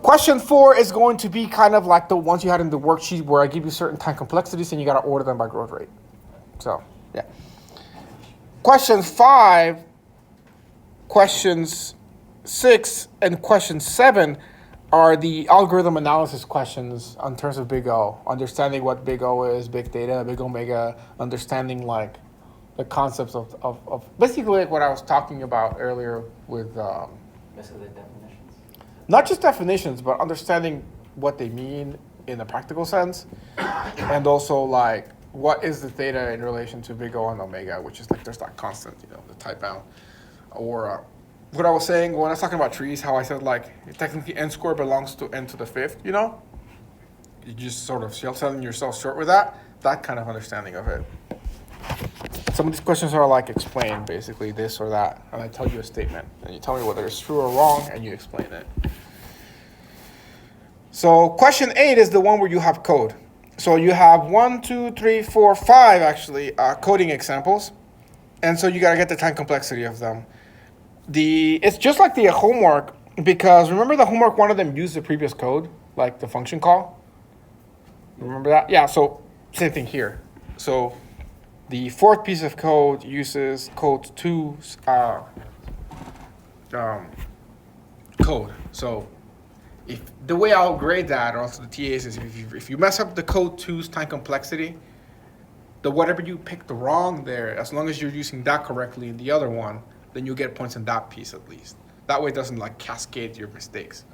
question 4 is going to be kind of like the ones you had in the worksheet where I give you certain time complexities and you got to order them by growth rate. So, yeah. Question 5, questions 6, and question 7 are the algorithm analysis questions in terms of big O. Understanding what big O is, big theta, big omega, understanding like the concepts of basically like what I was talking about earlier with Basically the definitions. not just definitions, but understanding what they mean in a practical sense, and also like what is the theta in relation to big O and omega, which is like there's that constant, the type bound, or what I was saying when I was talking about trees, how I said like technically n squared belongs to n to the 5th, You just sort of selling yourself short with that kind of understanding of it. Some of these questions are like explain basically this or that, and I tell you a statement, and you tell me whether it's true or wrong, and you explain it. So question 8 is the one where you have code. So you have 1, 2, 3, 4, 5 actually coding examples, and so you gotta get the time complexity of them. It's just like the homework, because remember the homework, one of them used the previous code, like the function call? Remember that? Yeah, so same thing here. So the 4th piece of code uses code 2's code. So if the way I'll grade that, or also the TAs, is if you mess up the code 2's time complexity, the whatever you picked wrong there, as long as you're using that correctly in the other one, then you get points in that piece at least. That way it doesn't like cascade your mistakes.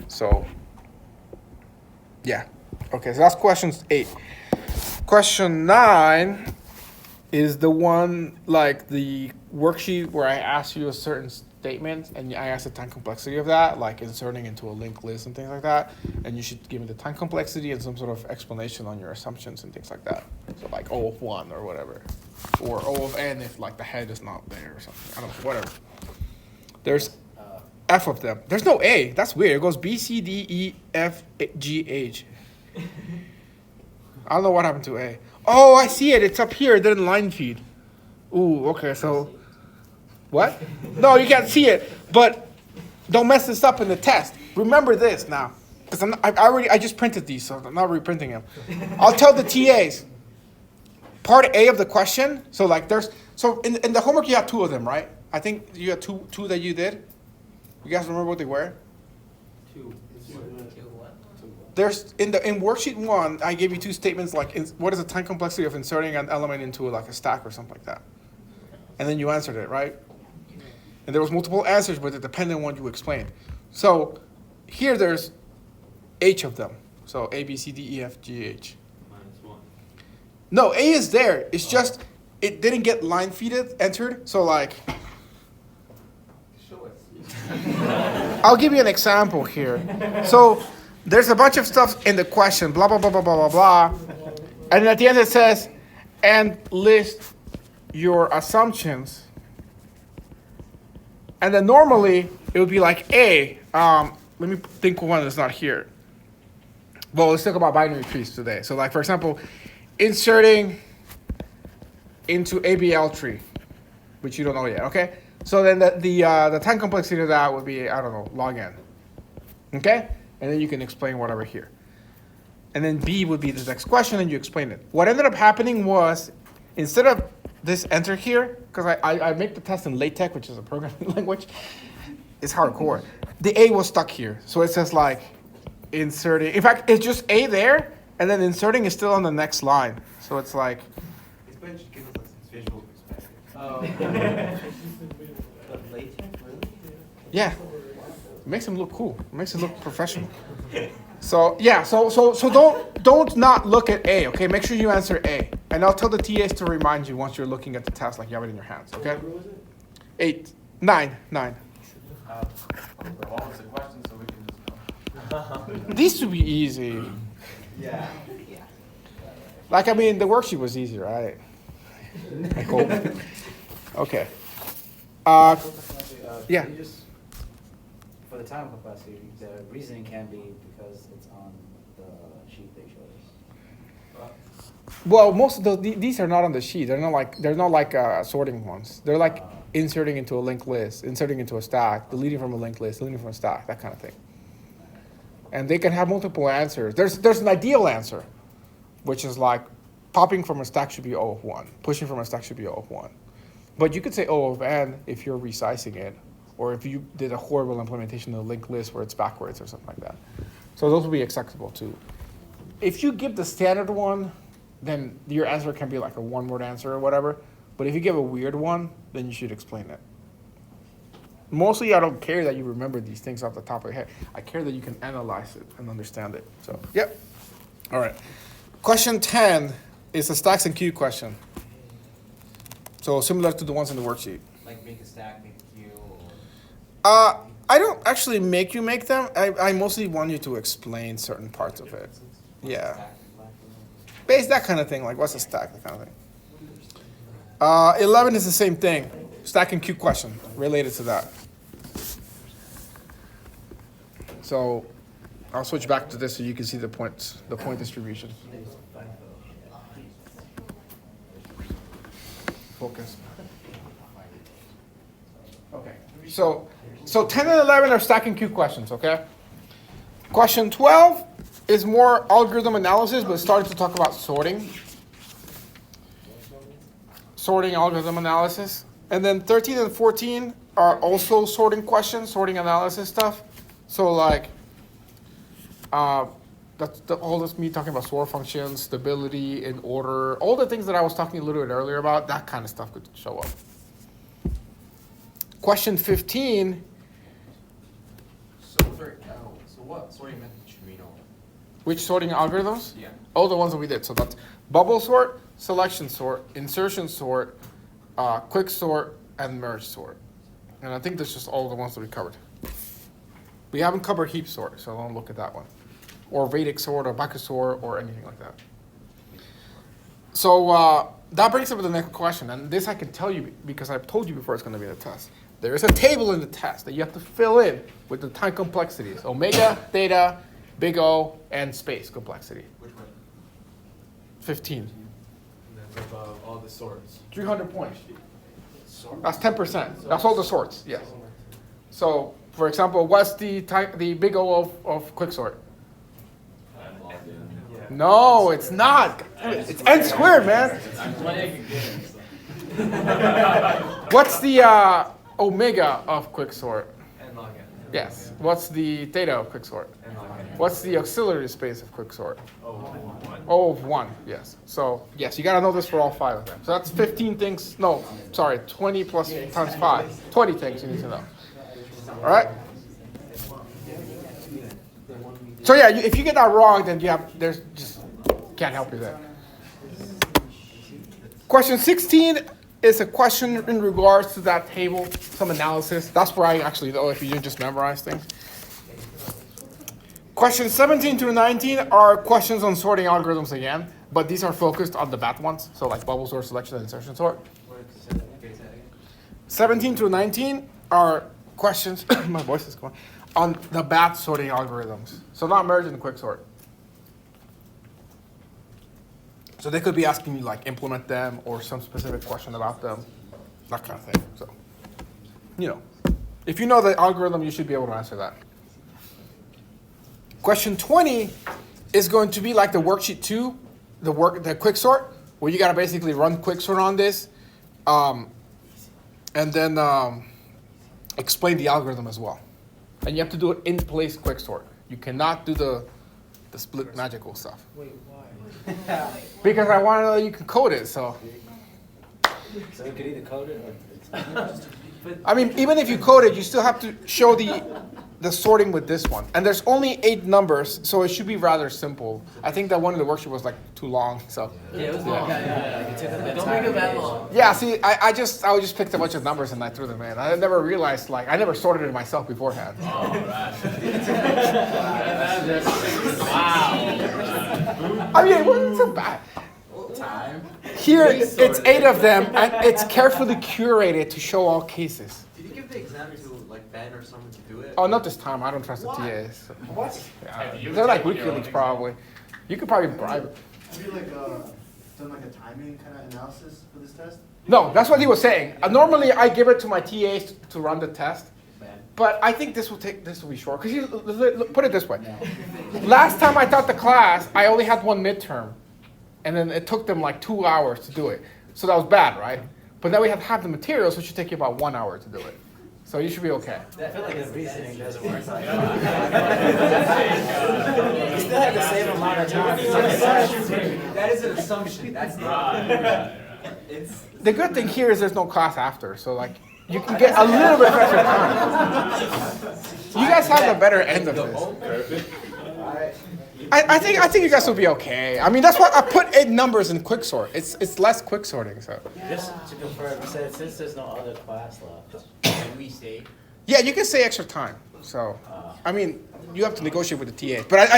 So yeah. Okay, so that's question 8. Question 9 is the one like the worksheet where I ask you a certain statement and I ask the time complexity of that, like inserting into a linked list and things like that. And you should give me the time complexity and some sort of explanation on your assumptions and things like that. So like O of 1 or whatever. Or O of n if like the head is not there or something. I don't know, whatever. There's F of them. There's no A. That's weird. It goes B, C, D, E, F, G, H. I don't know what happened to A. Oh, I see it. It's up here. It didn't line feed. Ooh, okay. So, what? No, you can't see it. But don't mess this up in the test. Remember this now, because I just printed these, so I'm not reprinting them. I'll tell the TAs. Part A of the question. So like in the homework you had 2 of them, right? I think you had two that you did. You guys remember what they were? Two. What? There's in worksheet 1, I gave you 2 statements like what is the time complexity of inserting an element into like a stack or something like that, and then you answered it, right? And there was multiple answers, but it depended on what you explained. So here there's H of them. So A, B, C, D, E, F, G, H. -1. No, A is there. It's just it didn't get line feeded entered. So like, Show us. I'll give you an example here. So there's a bunch of stuff in the question, blah, blah, blah, blah, blah, blah, blah. And at the end it says, and list your assumptions. And then normally it would be like A. Let me think one that's not here. Well, let's talk about binary trees today. So like, for example, inserting into ABL tree, which you don't know yet, okay? So then the time complexity of that would be, I don't know, log n. Okay? And then you can explain whatever here. And then B would be the next question and you explain it. What ended up happening was, instead of this enter here, because I make the test in LaTeX, which is a programming language, it's hardcore. The A was stuck here. So it says like inserting. In fact, it's just A there, and then inserting is still on the next line. So it's like, It's better to give us like some visual perspective. Oh. The latex, really? yeah. It makes him look cool. It makes him look professional. So yeah, so don't not look at A, okay? Make sure you answer A. And I'll tell the TAs to remind you once you're looking at the test like you have it in your hands, okay? 8, 9. What was the question so we can just These should be easy. Yeah. Like, I mean, the worksheet was easy, right? I hope. Okay. Yeah. Can you just, for the time complexity, the reasoning can be because it's on the sheet they showed us. Well, most of these are not on the sheet. They're not like sorting ones. They're like inserting into a linked list, inserting into a stack, deleting from a linked list, deleting from a stack, that kind of thing. And they can have multiple answers. There's an ideal answer, which is like popping from a stack should be O of 1, pushing from a stack should be O of 1. But you could say O of n if you're resizing it, or if you did a horrible implementation of the linked list where it's backwards or something like that. So those will be acceptable too. If you give the standard one, then your answer can be like a 1-word answer or whatever. But if you give a weird one, then you should explain it. Mostly, I don't care that you remember these things off the top of your head. I care that you can analyze it and understand it. So, yep. All right. Question 10 is a stacks and queue question. So similar to the ones in the worksheet. like make a stack, make a queue, or I don't actually make you make them. I mostly want you to explain certain parts of it. Yeah. stack, Base, that kind of thing, like what's a stack, that kind of thing. 11 is the same thing. Stack and queue question related to that. So I'll switch back to this so you can see the point distribution. Focus. Okay. So 10 and 11 are stack and queue questions, okay? Question 12 is more algorithm analysis, but starting to talk about sorting. Sorting algorithm analysis. And then 13 and 14 are also sorting questions, sorting analysis stuff. So like, that's all this me talking about sort functions, stability, in order, all the things that I was talking a little bit earlier about, that kind of stuff could show up. Question 15. So what sorting method should we know? Which sorting algorithms? Yeah. Oh, the ones that we did. So that's bubble sort, selection sort, insertion sort, quick sort, and merge sort. And I think that's just all the ones that we covered. We haven't covered heap sort, so don't look at that one. Or Vedic sort, or bucket sort, or anything like that. So that brings up to the next question, and this I can tell you because I've told you before it's going to be in the test. There is a table in the test that you have to fill in with the time complexities: omega, theta, big O, and space complexity. Which one? 15. And that's above all the sorts. 300 points. That's 10%. That's all the sorts, yes. So, for example, what's the big O of quicksort? Yeah. No, it's not. It's n squared, man. What's the omega of quicksort? And log n. Yes. What's the theta of quicksort? And log n. What's the auxiliary space of quicksort? Oh, 1. O of 1, yes. So, yes, you got to know this for all 5 of them. So that's 15 things. No, sorry, 20 plus times 5. 20 things you need to know. All right? So, yeah, if you get that wrong, then there's just can't help you there. Question 16 is a question in regards to that table, some analysis. That's where I actually know if you didn't just memorize things. Questions 17 through 19 are questions on sorting algorithms again, but these are focused on the bad ones, so like bubble sort, selection, and insertion sort. 17 through 19 are questions, my voice is going, on the bad sorting algorithms. So not merge and quick sort. So they could be asking you like implement them or some specific question about them, that kind of thing. So, if you know the algorithm, you should be able to answer that. Question 20 is going to be like the worksheet 2, the quick sort, where you got to basically run quick sort on this, and then explain the algorithm as well. And you have to do it in place quick sort. You cannot do the split magical stuff. Wait, why? Because I want to know you can code it, so. So you could either code it or. I mean, even if you code it, you still have to show the sorting with this one. And there's only 8 numbers, so it should be rather simple. I think that one of the worksheet was like too long, so. Yeah, it was long. Yeah. Don't make it that long. Yeah, see, I just picked a bunch of numbers and I threw them in. I never realized, I never sorted it myself beforehand. I mean, it wasn't so bad. Here, it's 8 of them, and it's carefully curated to show all cases. Did you give the exam to like Ben or someone to do it? Oh, not this time. I don't trust the TAs. What? Yeah, they're like WikiLeaks, probably. You could probably bribe it. Have you done like a timing kind of analysis for this test? No, that's what he was saying. Normally, I give it to my TAs to run the test. But I think this will be short. Because put it this way. Last time I taught the class, I only had 1 midterm. And then it took them like 2 hours to do it. So that was bad, right? But now we have half the material, so it should take you about 1 hour to do it. So you should be okay. I feel like the reasoning doesn't work like that. You still have the same amount of time. That is an assumption. That's not. The good thing here is there's no class after. So you can get a little bit of extra time. You guys have the better end of this. I think you guys will be okay. I mean, that's why I put 8 numbers in quick sort. It's less quick sorting, so. Just to confirm, since there's no other class left, can we stay? Yeah, you can say extra time. So, I mean, you have to negotiate with the TAs. But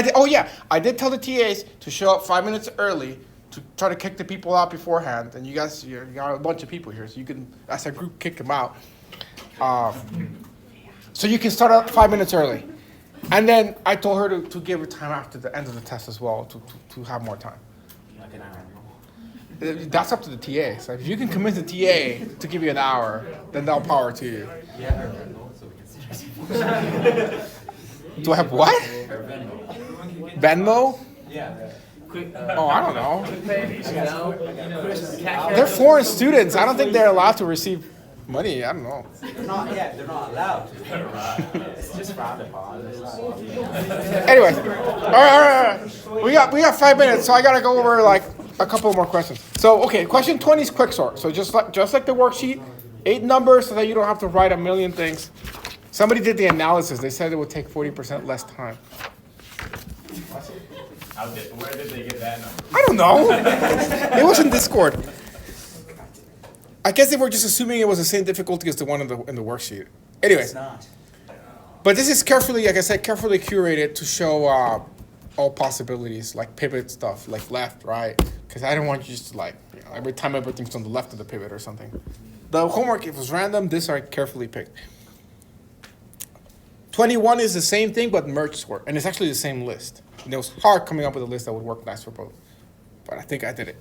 I did tell the TAs to show up 5 minutes early to try to kick the people out beforehand. And you guys, you got a bunch of people here, so you can, as a group, kick them out. So you can start up 5 minutes early. And then I told her to give her time after the end of the test as well to have more time. Like an hour. That's up to the TA. So if you can convince the TA to give you an hour, then they'll power to you. Yeah, so we can see. Do I have what? Venmo? Yeah. Quick. Oh, I don't know. No. They're foreign students. I don't think they're allowed to receive money. I don't know. They're not allowed to. It's just frowned upon. Anyways, all right. We got 5 minutes, so I gotta go over a couple more questions. So okay, question 20 is quick sort. So just like the worksheet, 8 numbers so that you don't have to write a million things. Somebody did the analysis. They said it would take 40% less time. Where did they get that number? I don't know. It was in Discord. I guess they were just assuming it was the same difficulty as the one in the worksheet. Anyway, It's not. but this is carefully, like I said, carefully curated to show all possibilities, like pivot stuff, like left, right. Because I don't want you just to every time everything's on the left of the pivot or something. The homework, if it was random, these are carefully picked. 21 is the same thing, but merge sort. And it's actually the same list. And it was hard coming up with a list that would work nice for both. But I think I did it.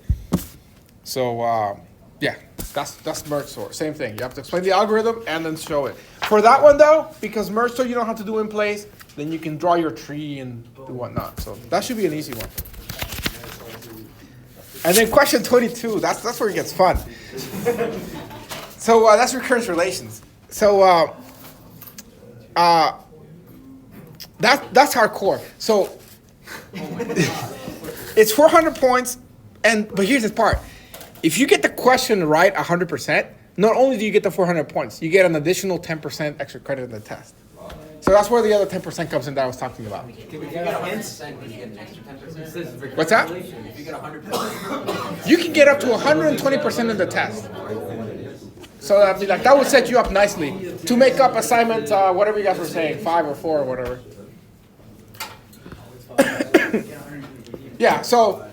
So, yeah, that's merge sort. Same thing. You have to explain the algorithm and then show it. For that one, though, because merge sort you don't have to do in place, then you can draw your tree and do whatnot. So that should be an easy one. And then question 22, that's where it gets fun. So that's recurrence relations. So that's hardcore. So it's 400 points, but here's the part. If you get the question right 100%, not only do you get the 400 points, you get an additional 10% extra credit in the test. So that's where the other 10% comes in that I was talking about. If you get 100%, would you get an extra 10%? What's that? If you get 100%. You can get up to 120% in the test. So that'd be that would set you up nicely to make up assignment, whatever you guys were saying, 5 or 4 or whatever. Yeah, so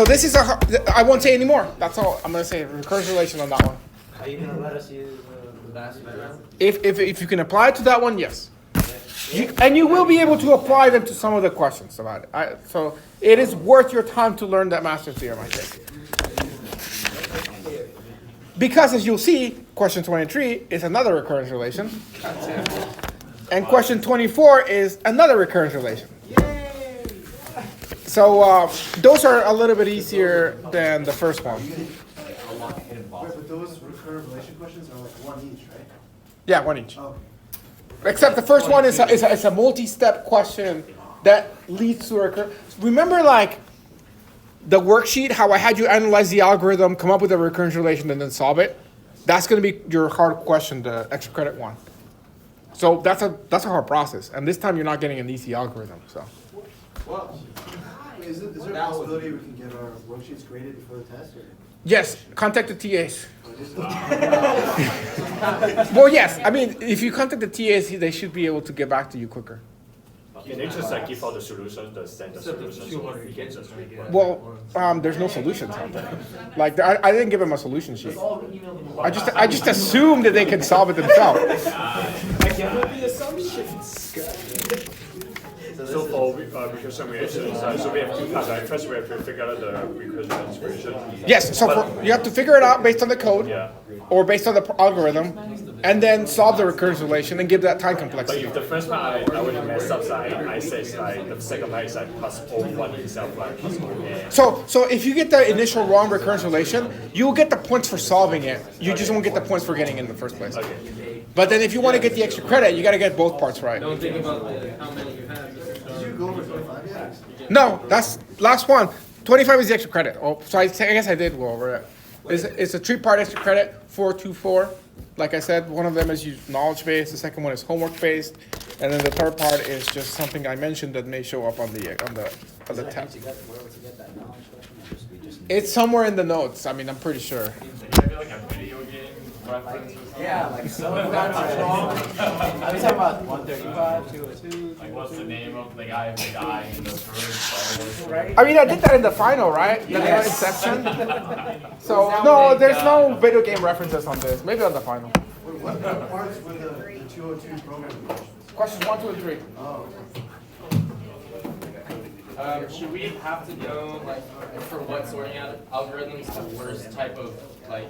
this is I won't say anymore. That's all I'm gonna say. Recurrence relation on that one. Are you gonna let us use the last round? If you can apply it to that one, yes. And you will be able to apply them to some of the questions about it. So it is worth your time to learn that master's theorem, I think. Because as you'll see, question 23 is another recurrence relation. And question 24 is another recurrence relation. So those are a little bit easier than the first one. But those recurrent relation questions are like one each, right? Yeah, one each. Oh. Except the first one is a multi-step question that leads to a recurrence. Remember the worksheet, how I had you analyze the algorithm, come up with a recurrence relation, and then solve it? That's going to be your hard question, the extra credit one. So that's a hard process. And this time you're not getting an easy algorithm. So. Is there a possibility we can get our worksheets graded before the test? Or? Yes, contact the TAs. Well, yes. I mean, if you contact the TAs, they should be able to get back to you quicker. Can they just give out the solutions, the standard solutions? We can just Well, there's no solutions out there. I didn't give them a solution sheet. I just assumed that they can solve it themselves. So for recursion relation, so we have two parts, right? First we have to figure out the recursion relation. Yes, so you have to figure it out based on the code, Yeah. or based on the algorithm, and then solve the recurrence relation and give that time But complexity. if the first part I already messed up, so I say the second part is plus O1 itself, plus O. So if you get the initial wrong recurrence relation, you'll get the points for solving it. You just won't get the points for getting it in the first place. Okay. But then if you want to get the extra credit, you got to get both parts right. Don't think about how many you have. Did you go over 25 yet? No, that's last one. 25 is the extra credit. Oh, so I guess I did go over it. It's a 3-part extra credit, 4-2-4. Like I said, one of them is knowledge based. The second one is homework based, and then the third part is just something I mentioned that may show up on the test. Where would you get that knowledge question? Or we just It's somewhere in the notes. I mean, I'm pretty sure. Maybe like a video game reference or something? Yeah, like so that's wrong. Are we talking about 135, 202? Like what's the name of the guy who died in the first? Right? I mean, I did that in the final, right? The Inception. So no, there's no video game references on this. Maybe on the final. What parts were the 202 programming questions? Questions 1, 2, and 3. Oh. Should we have to know, like, for what sorting algorithms, the worst type of, like,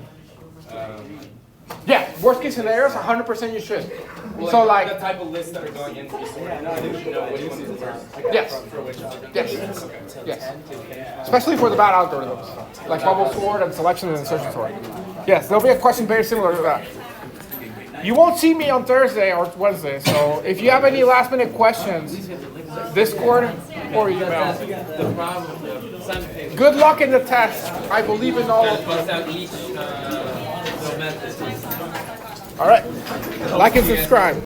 Yeah, worst case scenarios, 100% you should. well, So the like, type of list that are going into sorting? You should know which one is the worst. yes, For which algorithm? yes, Okay. yes. Especially for the bad algorithms, like bubble sort and selection and insertion sort. Yes, there'll be a question very similar to that. You won't see me on Thursday or Wednesday, so if you have any last minute questions, Discord or email. The problem, the simultaneous. Good luck in the test. I believe in all of you. Bust out each method. All right, like and subscribe.